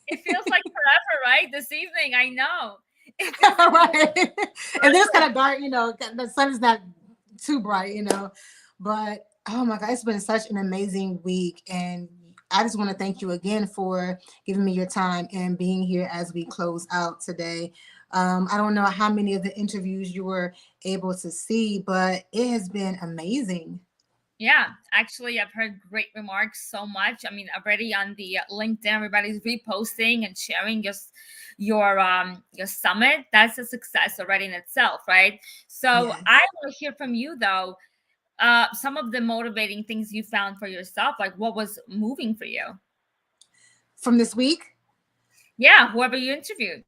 E: It feels like forever, right? This evening, I know.
A: Right. And it's kind of dark, the sun is not too bright, but oh my God, it's been such an amazing week. And I just want to thank you again for giving me your time and being here as we close out today. I don't know how many of the interviews you were able to see, but it has been amazing.
E: Yeah, actually, I've heard great remarks so much. I mean, already on the LinkedIn, everybody's reposting and sharing your summit. That's a success already in itself, right? So
A: Yes.
E: I want to hear from you, though, some of the motivating things you found for yourself. Like, what was moving for you?
A: From this week?
E: Yeah, whoever you interviewed.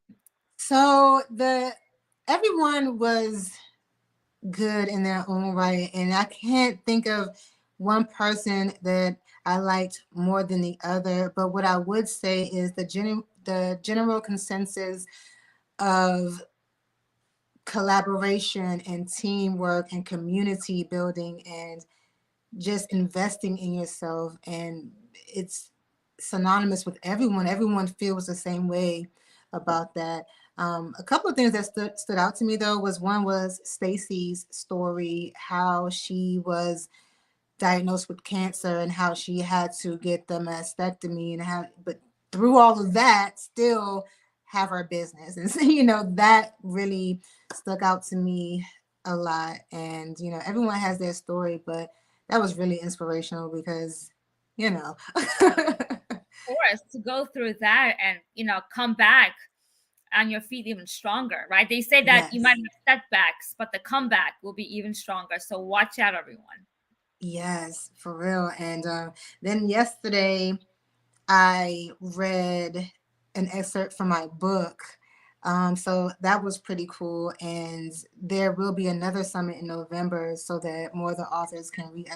A: So everyone was good in their own right, and I can't think of one person that I liked more than the other. But what I would say is the general consensus of collaboration and teamwork and community building and just investing in yourself, and it's synonymous with everyone. Everyone feels the same way about that. A couple of things that stood out to me though one was Stacy's story, how she was diagnosed with cancer and how she had to get the mastectomy and how, but through all of that, still have her business. And so, that really stuck out to me a lot. And, everyone has their story, but that was really inspirational because,
E: course, to go through that and come back on your feet even stronger, right? They say that you might have setbacks, but the comeback will be even stronger. So watch out, everyone.
A: Yes, for real. And then yesterday I read an excerpt from my book. So that was pretty cool. And there will be another summit in November so that more of the authors can read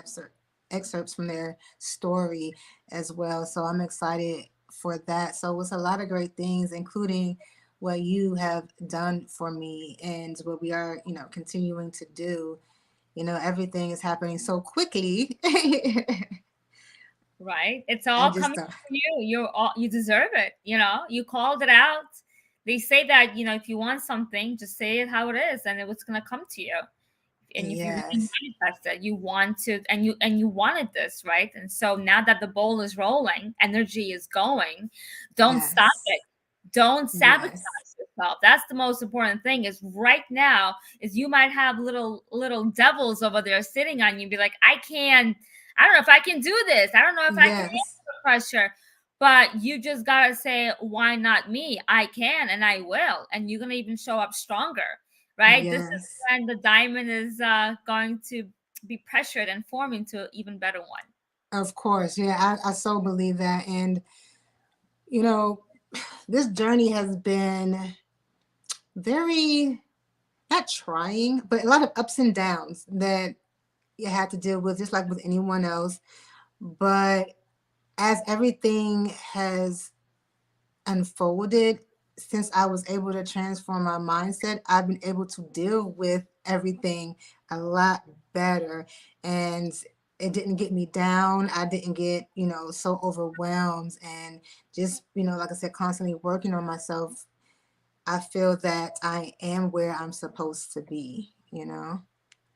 A: excerpts from their story as well. So I'm excited for that. So it's a lot of great things, including what you have done for me and what we are, continuing to do. Everything is happening so quickly.
E: Right? It's all coming from you. You deserve it. You called it out. They say that, if you want something, just say it how it is and it was going to come to you. And if you really manifest it, you want to, and you wanted this, right? And so now that the ball is rolling, energy is going, don't stop it. Don't sabotage yourself. That's the most important thing is right now is you might have little devils over there sitting on you and be like, I don't know if I can do this. I don't know if I can handle the pressure. But you just got to say, why not me? I can and I will. And you're going to even show up stronger, right? This is when the diamond is going to be pressured and form into an even better one.
A: Of course. Yeah, I so believe that. And, this journey has been very, not trying, but a lot of ups and downs that you had to deal with, just like with anyone else. But as everything has unfolded, since I was able to transform my mindset, I've been able to deal with everything a lot better. And it didn't get me down. I didn't get, so overwhelmed. And just, like I said, constantly working on myself, I feel that I am where I'm supposed to be,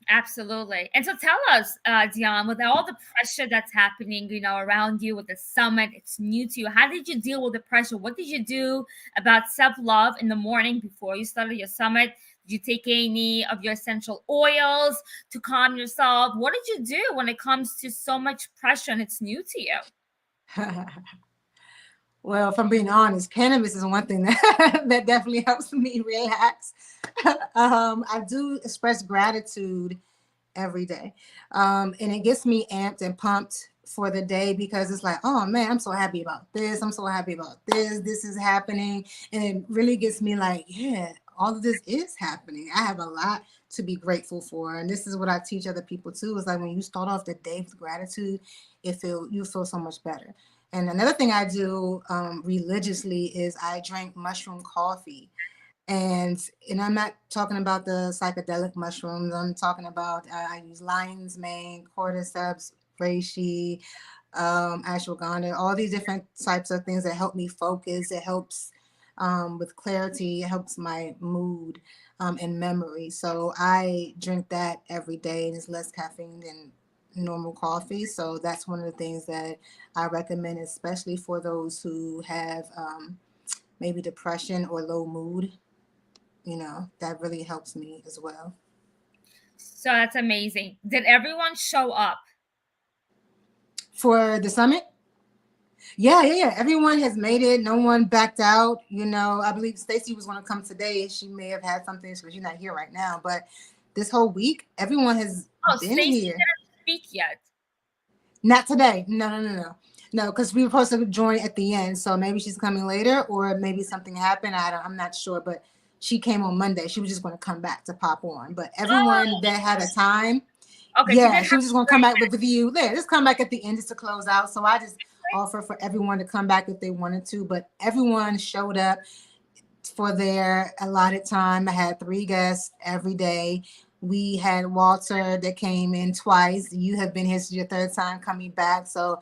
E: Absolutely. And so tell us, Dion, with all the pressure that's happening, around you with the summit, it's new to you. How did you deal with the pressure? What did you do about self-love in the morning before you started your summit? Did you take any of your essential oils to calm yourself? What did you do when it comes to so much pressure and it's new to you?
A: Well, if I'm being honest, cannabis is one thing that definitely helps me relax. I do express gratitude every day. And it gets me amped and pumped for the day because it's like, oh man, I'm so happy about this. I'm so happy about this. This is happening. And it really gets me like, yeah, all of this is happening. I have a lot to be grateful for. And this is what I teach other people too. Is like when you start off the day with gratitude, you feel so much better. And another thing I do religiously is I drink mushroom coffee. And I'm not talking about the psychedelic mushrooms. I'm talking about I use lion's mane, cordyceps, reishi, ashwagandha, all these different types of things that help me focus. It helps with clarity. It helps my mood and memory. So I drink that every day, and it's less caffeine than normal coffee. So that's one of the things that I recommend, especially for those who have maybe depression or low mood. That really helps me as well.
E: So that's amazing. Did everyone show up
A: for the summit? Yeah. Everyone has made it. No one backed out. I believe Stacy was going to come today. She may have had something, so she's not here right now. But this whole week, everyone has been
E: Stacey
A: here.
E: Didn't speak yet.
A: Not today. No, because we were supposed to join at the end. So maybe she's coming later, or maybe something happened. I'm not sure, but she came on Monday. She was just going to come back to pop on. But everyone that had a time, yeah, she was just going to come back with you. Yeah, just come back at the end just to close out. So I just offer for everyone to come back if they wanted to. But everyone showed up for their allotted time. I had 3 guests every day. We had Walter that came in twice. You have been here, this is your 3rd time coming back. So,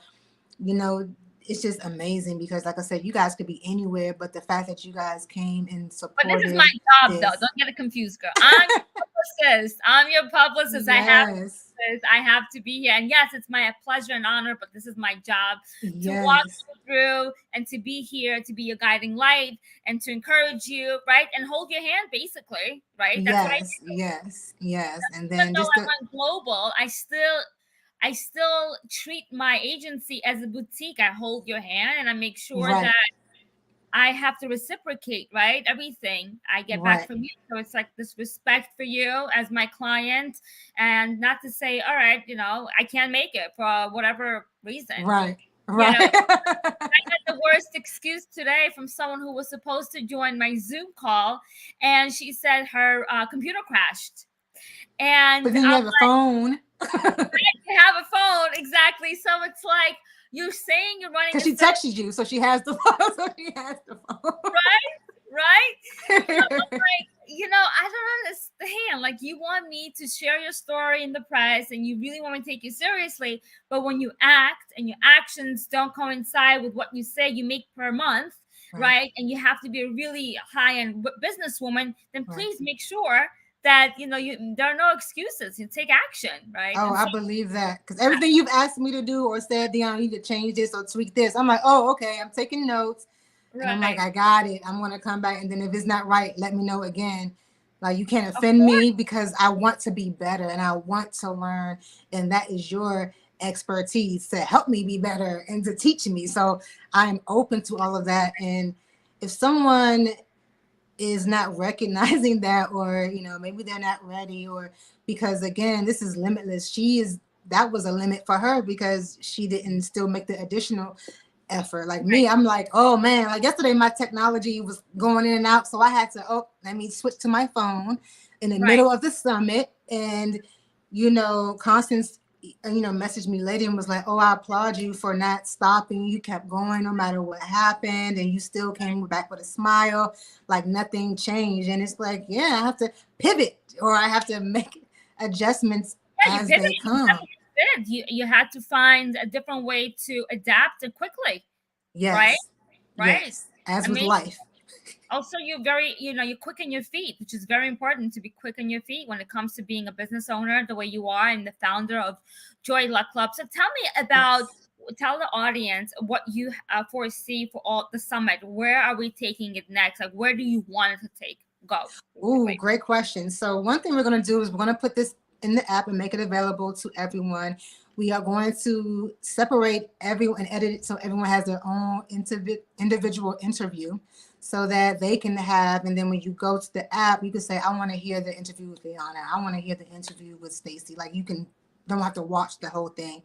A: it's just amazing because, like I said, you guys could be anywhere, but the fact that you guys came and
E: But this is
A: supported
E: my job, though.
A: this.
E: Don't get it confused, girl. I'm your publicist. I'm your publicist.
A: Yes.
E: I have to be here. And yes, it's my pleasure and honor, but this is my job to walk
A: Yes.
E: you through and to be here, to be your guiding light and to encourage you, right? And hold your hand, basically, right? That's what I do.
A: Yes. And
E: Even
A: then
E: though
A: just
E: I went global, I still treat my agency as a boutique. I hold your hand and I make sure
A: right,
E: that I have to reciprocate, right? Everything I get back
A: right,
E: from you. So it's like this respect for you as my client, and not to say, all right, I can't make it for whatever reason.
A: right,
E: You know,
A: right.
E: I had the worst excuse today from someone who was supposed to join my Zoom call, and she said her computer crashed.
A: But
E: And
A: then you have a phone
E: I have a phone, exactly. So it's like you're saying you're running
A: because
E: a
A: she texted you, so she has the phone. So she has the phone.
E: right? So I'm like, I don't understand. Like, you want me to share your story in the press and you really want me to take you seriously. But when you act and your actions don't coincide with what you say you make per month, right? And you have to be a really high-end businesswoman, then
A: Right.
E: please make sure that, there are no excuses. You take action, right?
A: Oh,
E: And
A: I believe that because everything you've asked me to do or said, Dion, you need to change this or tweak this. I'm like, oh, okay. I'm taking notes. And I'm like,
E: right.
A: I got it. I'm going to come back. And then if it's not right, let me know again. Like, you can't
E: Of
A: offend
E: course.
A: me because I want to be better and I want to learn. And that is your expertise to help me be better and to teach me. So I'm open to all of that. And if someone is not recognizing that, or, maybe they're not ready, or because again, this is limitless. That was a limit for her because she didn't still make the additional effort. Like me, I'm like, oh man, like yesterday my technology was going in and out, so I had to let me switch to my phone in the middle of the summit. And Constance messaged me later and was like, oh, I applaud you for not stopping. You kept going no matter what happened, and you still came back with a smile, like nothing changed. And it's like, yeah, I have to pivot, or I have to make adjustments as they come.
E: You had to find a different way to adapt and quickly.
A: Yes.
E: Right.
A: Yes. As with
E: Amazing.
A: life.
E: Also, you're quick on your feet, which is very important, to be quick on your feet when it comes to being a business owner the way you are and the founder of Joy Luck Club. So tell the audience what you foresee for all the summit. Where are we taking it next? Like, where do you want it to go?
A: Ooh, great question. So one thing we're going to do is we're going to put this in the app and make it available to everyone. We are going to separate everyone and edit it so everyone has their own individual interview so that they can have, and then when you go to the app, you can say, I want to hear the interview with Liana. I want to hear the interview with Stacy. Like, don't have to watch the whole thing.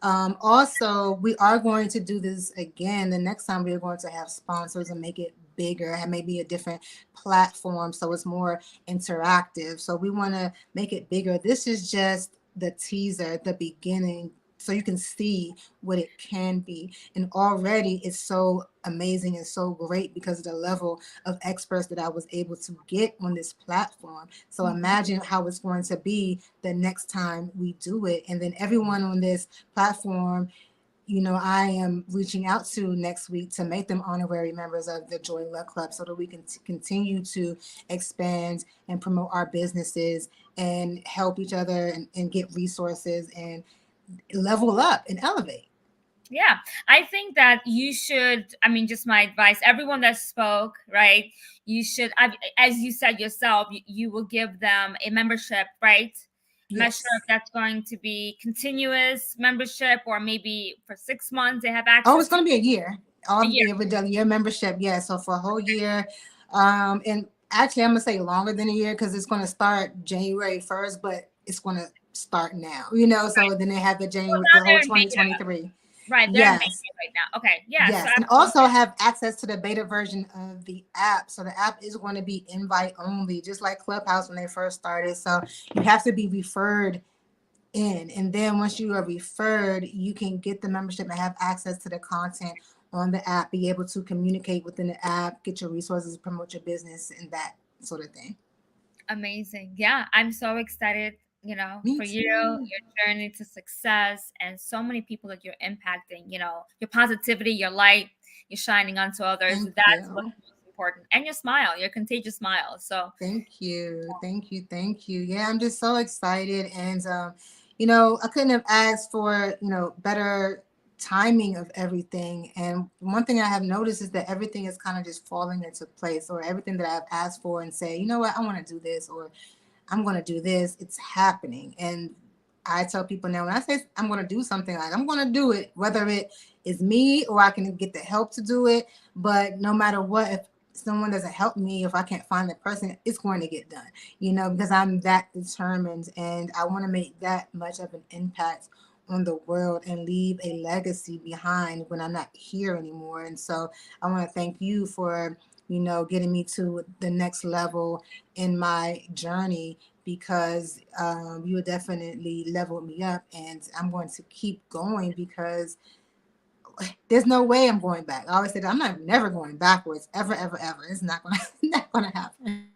A: Also, we are going to do this again. The next time we are going to have sponsors and make it bigger, and maybe a different platform so it's more interactive. So we want to make it bigger. This is just the teaser, the beginning, so you can see what it can be. And already it's so amazing and so great because of the level of experts that I was able to get on this platform. So imagine how it's going to be the next time we do it. And then everyone on this platform, I am reaching out to next week to make them honorary members of the Joy Luck Club so that we can continue to expand and promote our businesses and help each other and get resources and level up and elevate.
E: Yeah, I think that you should, just my advice, everyone that spoke, right? You should, as you said yourself, you will give them a membership, right? I'm not sure if that's going to be continuous membership or maybe for 6 months they have access.
A: Oh, it's going to be a year.
E: A year.
A: With the year membership, yeah. So for a whole year, and actually I'm gonna say longer than a year because it's going to start January 1st, but it's going to start now. So then they have the January, the whole 2023.
E: Right, they're in beta right now. Okay, yeah.
A: Yes,
E: so
A: and also have access to the beta version of the app. So the app is going to be invite only, just like Clubhouse when they first started. So you have to be referred in, and then once you are referred, you can get the membership and have access to the content on the app, be able to communicate within the app, get your resources, promote your business, and that sort of thing.
E: Amazing. Yeah, I'm so excited
A: Me
E: for you,
A: too.
E: your journey to success, and so many people that you're impacting, your positivity, your light, you're shining onto others.
A: Thank
E: That's what's
A: you.
E: most important. And your smile, your contagious smile. So,
A: Thank you. Thank you. Thank you. Yeah, I'm just so excited. And, I couldn't have asked for, better timing of everything. And one thing I have noticed is that everything is kind of just falling into place, or everything that I've asked for and say, you know what, I want to do this, or I'm going to do this, it's happening. And I tell people now, when I say I'm going to do something, like I'm going to do it, whether it is me or I can get the help to do it. But no matter what, if someone doesn't help me, if I can't find the person, it's going to get done, because I'm that determined, and I want to make that much of an impact on the world and leave a legacy behind when I'm not here anymore. And so I want to thank you for, getting me to the next level in my journey, because you definitely leveled me up, and I'm going to keep going because there's no way I'm going back. I always say that I'm not never going backwards, ever, ever, ever. It's not gonna not gonna happen.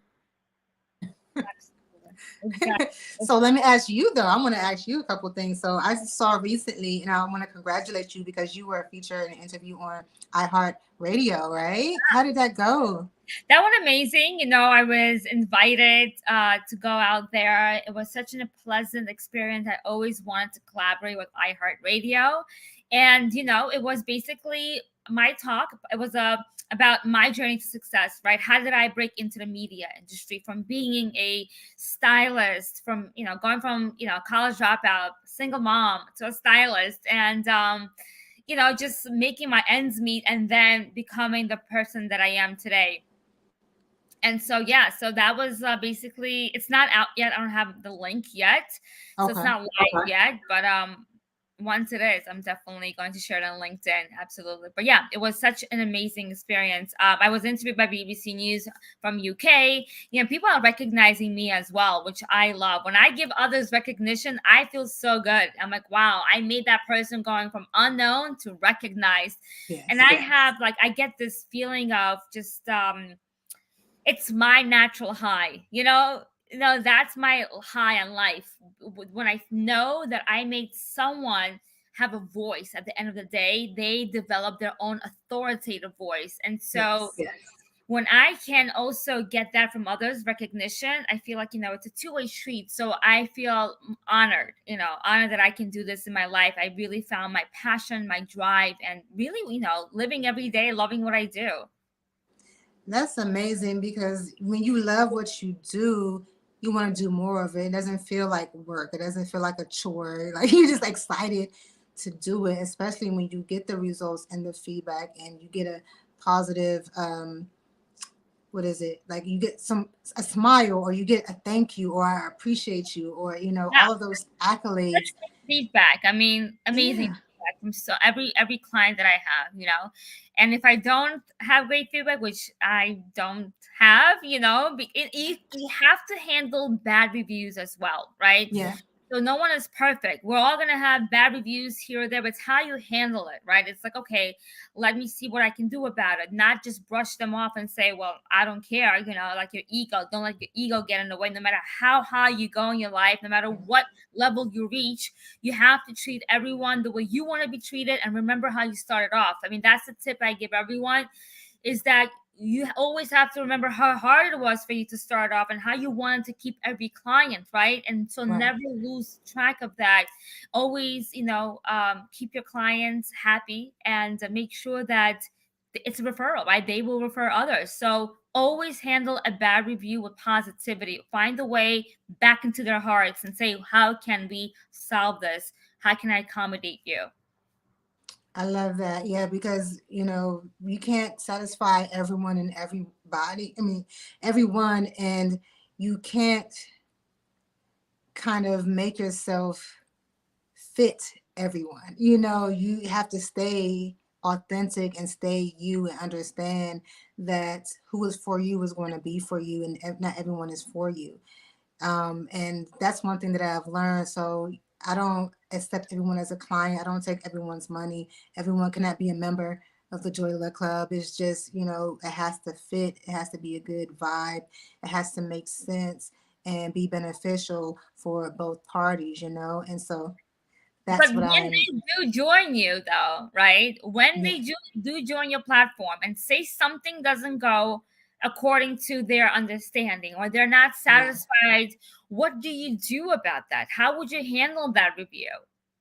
E: absolutely. Exactly.
A: So let me ask you though. I want to ask you a couple things. So I saw recently, and I want to congratulate you because you were featured in an interview on iHeart Radio, right? How did that go?
E: That went amazing. I was invited to go out there. It was such a pleasant experience. I always wanted to collaborate with iHeartRadio. And, it was basically my talk. It was about my journey to success, right? How did I break into the media industry from being a stylist, from, going from, college dropout, single mom to a stylist, and, just making my ends meet and then becoming the person that I am today. And so, yeah, so that was basically, it's not out yet. I don't have the link yet, so it's
A: Okay.
E: not live yet. But once it is, I'm definitely going to share it on LinkedIn. Absolutely. But yeah, it was such an amazing experience. I was interviewed by BBC News from UK. People are recognizing me as well, which I love. When I give others recognition, I feel so good. I'm like, wow, I made that person going from unknown to recognized. And
A: Yes.
E: I get this feeling of just it's my natural high, that's my high in life. When I know that I made someone have a voice at the end of the day, they develop their own authoritative voice. And so
A: Yes.
E: when I can also get that from others, recognition, I feel like, it's a two-way street. So I feel honored, honored that I can do this in my life. I really found my passion, my drive, and really, living every day, loving what I do.
A: That's amazing, because when you love what you do, you want to do more of it. It doesn't feel like work. It doesn't feel like a chore. Like you're just excited to do it, especially when you get the results and the feedback, and you get a positive, what is it? Like you get a smile, or you get a thank you, or I appreciate you, or
E: Yeah.
A: all of those accolades.
E: Feedback. I mean, amazing
A: Yeah.
E: feedback from every client that I have, And if I don't have great feedback, which I don't have, you have to handle bad reviews as well, right?
A: Yeah.
E: So no one is perfect. We're all gonna have bad reviews here or there, but it's how you handle it, right? It's like, okay, let me see what I can do about it. Not just brush them off and say, well, I don't care, like your ego. Don't let your ego get in the way. No matter how high you go in your life, no matter what level you reach, you have to treat everyone the way you want to be treated, and remember how you started off. I mean, that's the tip I give everyone, is that you always have to remember how hard it was for you to start off and how you wanted to keep every client, right? And so
A: Right.
E: never lose track of that. Always, keep your clients happy, and make sure that it's a referral, right? They will refer others. So always handle a bad review with positivity. Find a way back into their hearts and say, how can we solve this? How can I accommodate you?
A: I love that. Yeah, because you can't satisfy everyone and everybody. I mean, everyone, and you can't kind of make yourself fit everyone. You have to stay authentic and stay you, and understand that who is for you is going to be for you, and not everyone is for you. And that's one thing that I've learned. So I don't accept everyone as a client. I don't take everyone's money. Everyone cannot be a member of the Joy Luck Club. It's just, it has to fit. It has to be a good vibe. It has to make sense. and be beneficial for both parties, you know? And so
E: But
A: that's what
E: when
A: I'm,
E: they do join you, though, right? When
A: yeah.
E: they do join your platform and say something doesn't go according to their understanding or they're not
A: Yeah.
E: satisfied, what do you do about that? How would you handle that review?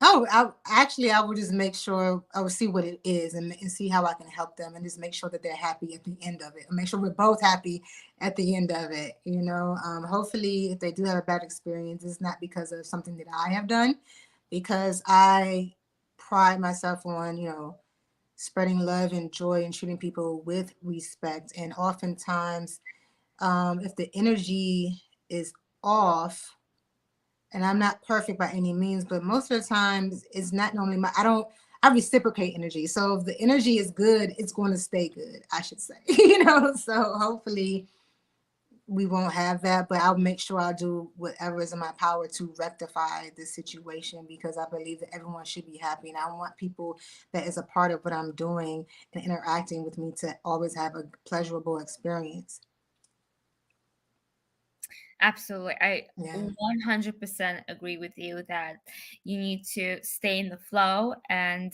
A: Oh, I would just make sure I would see what it is and see how I can help them and just make sure that they're happy at the end of it. And make sure we're both happy at the end of it. You know, hopefully, if they do have a bad experience, it's not because of something that I have done, because I pride myself on, you know, spreading love and joy and treating people with respect. And oftentimes, if the energy is off, and I'm not perfect by any means, but most of the times it's not normally I reciprocate energy. So if the energy is good, it's going to stay good, I should say. You know, so hopefully we won't have that, but I'll make sure I'll do whatever is in my power to rectify the situation, because I believe that everyone should be happy. And I want people that is a part of what I'm doing and interacting with me to always have a pleasurable experience.
E: Absolutely. I
A: Yeah.
E: 100% agree with you that you need to stay in the flow and,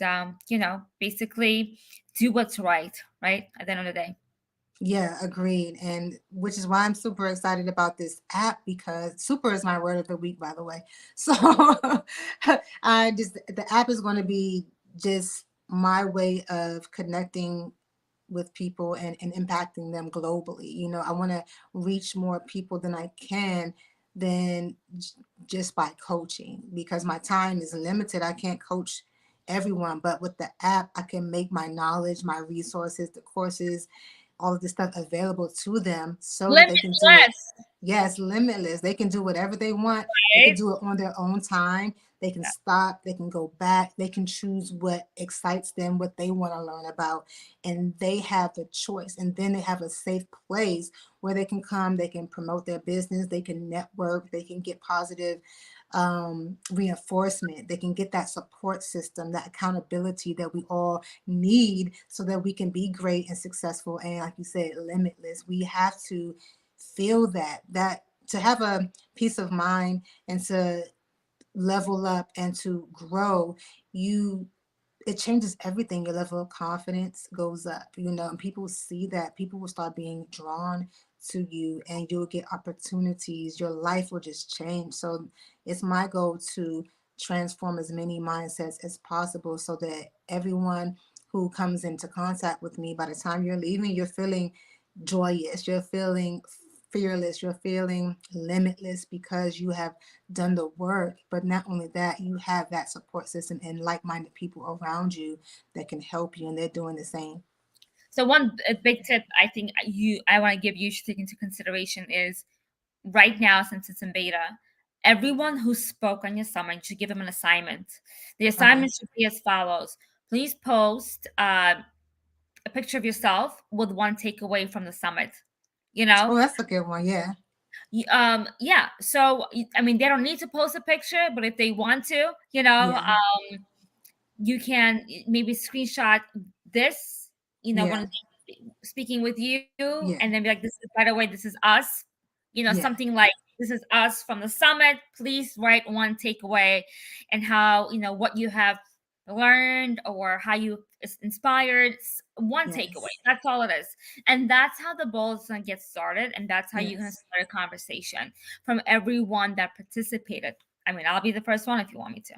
E: basically do what's right? At the end of the day.
A: Yeah, agreed. And which is why I'm super excited about this app, because super is my word of the week, by the way. So the app is going to be just my way of connecting with people and impacting them globally. You know, I want to reach more people than I can than just by coaching, because my time is limited. I can't coach everyone, but with the app, I can make my knowledge, my resources, the courses, all of this stuff available to them so that they can do it.
E: Limitless,
A: Yes, limitless. They can do whatever they want. They can
E: right?
A: do it on their own time. They can stop, they can go back, they can choose what excites them, what they want to learn about, and they have the choice. And then they have a safe place where they can come, they can promote their business, they can network, they can get positive reinforcement, they can get that support system, that accountability that we all need so that we can be great and successful. And like you said, limitless. We have to feel that to have a peace of mind and to level up and to grow, you it changes everything. Your level of confidence goes up, you know, and people see that. People will start being drawn to you and you'll get opportunities. Your life will just change. So it's my goal to transform as many mindsets as possible so that everyone who comes into contact with me, by the time you're leaving, you're feeling joyous, you're feeling fearless, you're feeling limitless because you have done the work. But not only that, you have that support system and like-minded people around you that can help you, and they're doing the same.
E: So one big tip I think I want to give you should take into consideration is right now, since it's in beta, everyone who spoke on your summit, you should give them an assignment. The
A: Okay.
E: assignment should be as follows. Please post a picture of yourself with one takeaway from the summit. You know,
A: Oh, that's a good one. Yeah.
E: yeah. So I mean, they don't need to post a picture, but if they want to,
A: Yeah.
E: you can maybe screenshot this.
A: Yeah.
E: When speaking with you,
A: Yeah.
E: and then be like, "This is, by the way, this is us."
A: Yeah.
E: Something like, "This is us from the summit. Please write one takeaway, and how what you have learned or how you inspired. One takeaway.
A: Yes.
E: That's all it is, and that's how the ball is gonna get started, and that's how you're gonna
A: Yes.
E: start a conversation from everyone that participated. I mean, I'll be the first one if you want me to.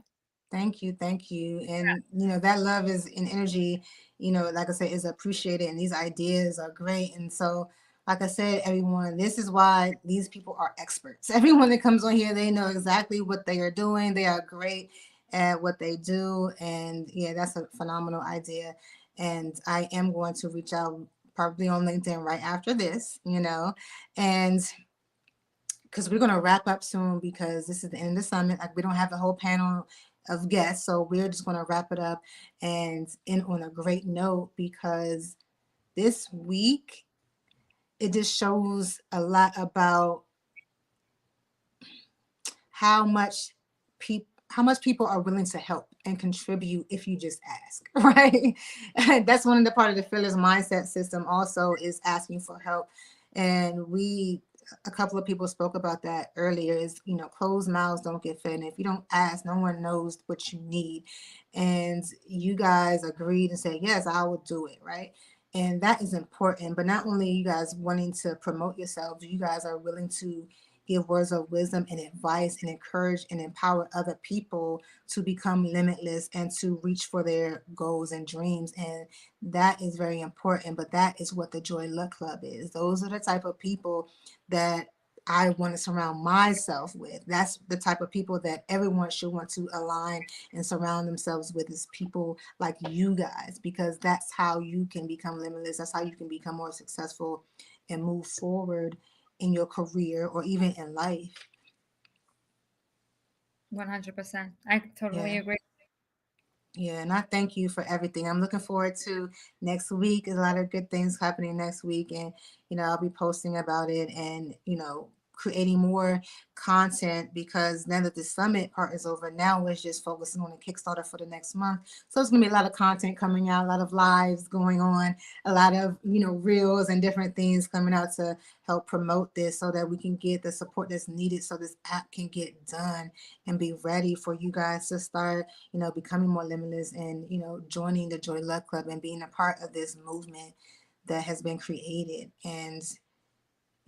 A: Thank you. Thank you. And, you know, that love is in energy, you know, like I said, is appreciated. And these ideas are great. And so, like I said, everyone, this is why these people are experts. Everyone that comes on here, they know exactly what they are doing. They are great at what they do. And yeah, that's a phenomenal idea. And I am going to reach out probably on LinkedIn right after this, you know, and because we're going to wrap up soon because this is the end of the summit. Like, we don't have the whole panel of guests, so we're just going to wrap it up and end on a great note, because this week it just shows a lot about how much people are willing to help and contribute if you just ask, right? That's one of the part of the fearless mindset system also, is asking for help. And we a couple of people spoke about that earlier, is, closed mouths don't get fed. And if you don't ask, no one knows what you need. And you guys agreed and said, yes, I will do it, right? And that is important. But not only you guys wanting to promote yourselves, you guys are willing to give words of wisdom and advice and encourage and empower other people to become limitless and to reach for their goals and dreams. And that is very important. But that is what the Joy Luck Club is. Those are the type of people that I want to surround myself with. That's the type of people that everyone should want to align and surround themselves with, is people like you guys, because that's how you can become limitless. That's how you can become more successful and move forward in your career or even in life.
E: 100%. I totally agree.
A: Yeah, and I thank you for everything. I'm looking forward to next week. There's a lot of good things happening next week, and I'll be posting about it, and creating more content, because now that the summit part is over, now we're just focusing on the Kickstarter for the next month. So it's gonna be a lot of content coming out, a lot of lives going on, a lot of reels and different things coming out to help promote this, so that we can get the support that's needed, so this app can get done and be ready for you guys to start becoming more limitless, and joining the Joy Luck Club and being a part of this movement that has been created. And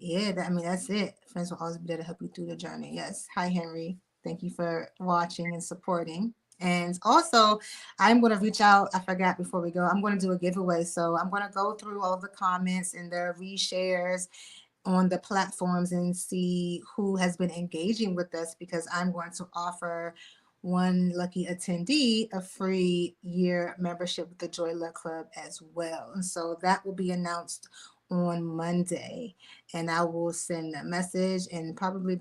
A: yeah, that's it. Friends will always be there to help you through the journey. Yes. Hi, Henry. Thank you for watching and supporting. And also, I'm going to reach out. I forgot before we go. I'm going to do a giveaway. So I'm going to go through all of the comments and the reshares on the platforms and see who has been engaging with us, because I'm going to offer one lucky attendee a free year membership with the Joy Luck Club as well. And so that will be announced on Monday, and I will send a message and probably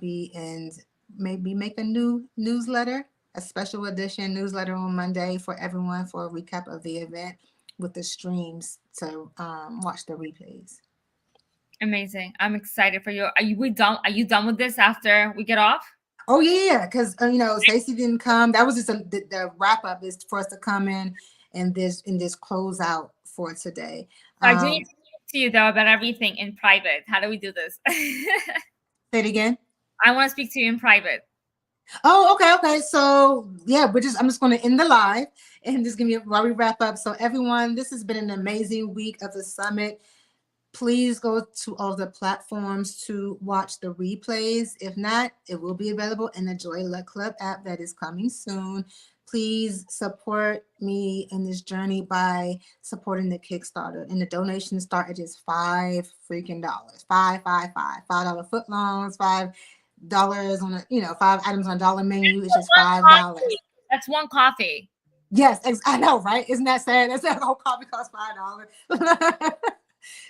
A: maybe make a new newsletter, a special edition newsletter on Monday for everyone, for a recap of the event with the streams to watch the replays.
E: Amazing. I'm excited for you. Are you done with this after we get off?
A: Oh yeah, because Stacey didn't come. That was just the wrap up, is for us to come in this close out for today.
E: I do need to talk to you though about everything in private. How do we do this?
A: Say it again.
E: I want to speak to you in private.
A: Oh, okay. So yeah, I'm just going to end the live and just give me while we wrap up. So everyone, this has been an amazing week of the summit. Please go to all the platforms to watch the replays. If not, it will be available in the Joy Luck Club app that is coming soon. Please support me in this journey by supporting the Kickstarter. And the donations start at just $5 freaking dollars. $5 footlongs, $5 on a 5 items on a dollar menu. It's just $5.
E: That's one coffee.
A: Yes, I know, right? Isn't that sad? That's that whole coffee costs $5.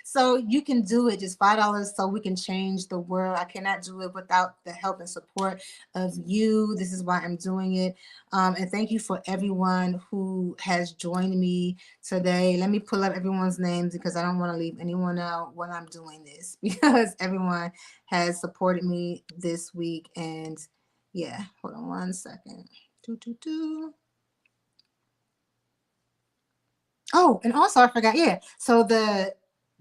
A: So you can do it, just $5, so we can change the world. I cannot do it without the help and support of you. This is why I'm doing it. And thank you for everyone who has joined me today. Let me pull up everyone's names, because I don't want to leave anyone out when I'm doing this, because everyone has supported me this week. And yeah, hold on one second. Oh, and also I forgot. Yeah. So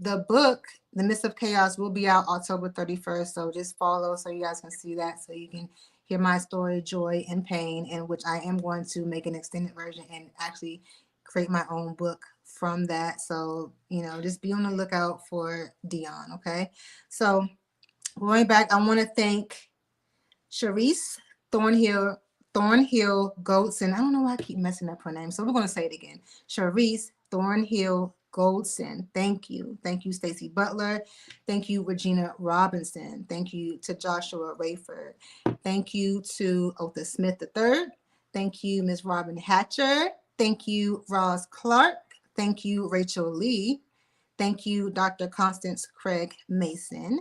A: the book, The Midst of Chaos, will be out October 31st. So just follow so you guys can see that, so you can hear my story, joy and pain, in which I am going to make an extended version and actually create my own book from that. So, just be on the lookout for Dion. Okay. So going back, I want to thank Sharice Thornhill Goldson. I don't know why I keep messing up her name, so we're going to say it again. Sharice Thornhill Goldson. Thank you. Thank you, Stacey Butler. Thank you, Regina Robinson. Thank you to Joshua Rayford. Thank you to Otha Smith III. Thank you, Ms. Robin Hatcher. Thank you, Ross Clark. Thank you, Rachel Lee. Thank you, Dr. Constance Craig Mason.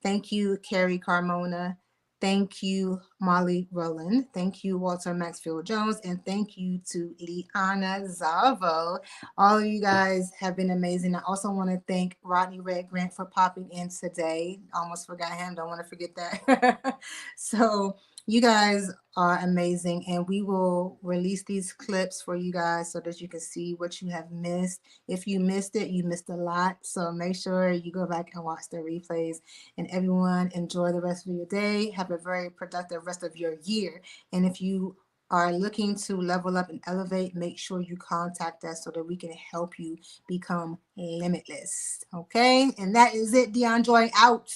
A: Thank you, Carrie Carmona. Thank you, Molly Rowland. Thank you, Walter Maxfield Jones. And thank you to Liana Zavo. All of you guys have been amazing. I also want to thank Rodney Red Grant for popping in today. Almost forgot him. Don't want to forget that. So you guys are amazing, and we will release these clips for you guys so that you can see what you have missed. If you missed it, you missed a lot, so make sure you go back and watch the replays. And everyone, enjoy the rest of your day. Have a very productive rest of your year. And if you are looking to level up and elevate, make sure you contact us so that we can help you become limitless. Okay, and that is it. DeAndre out.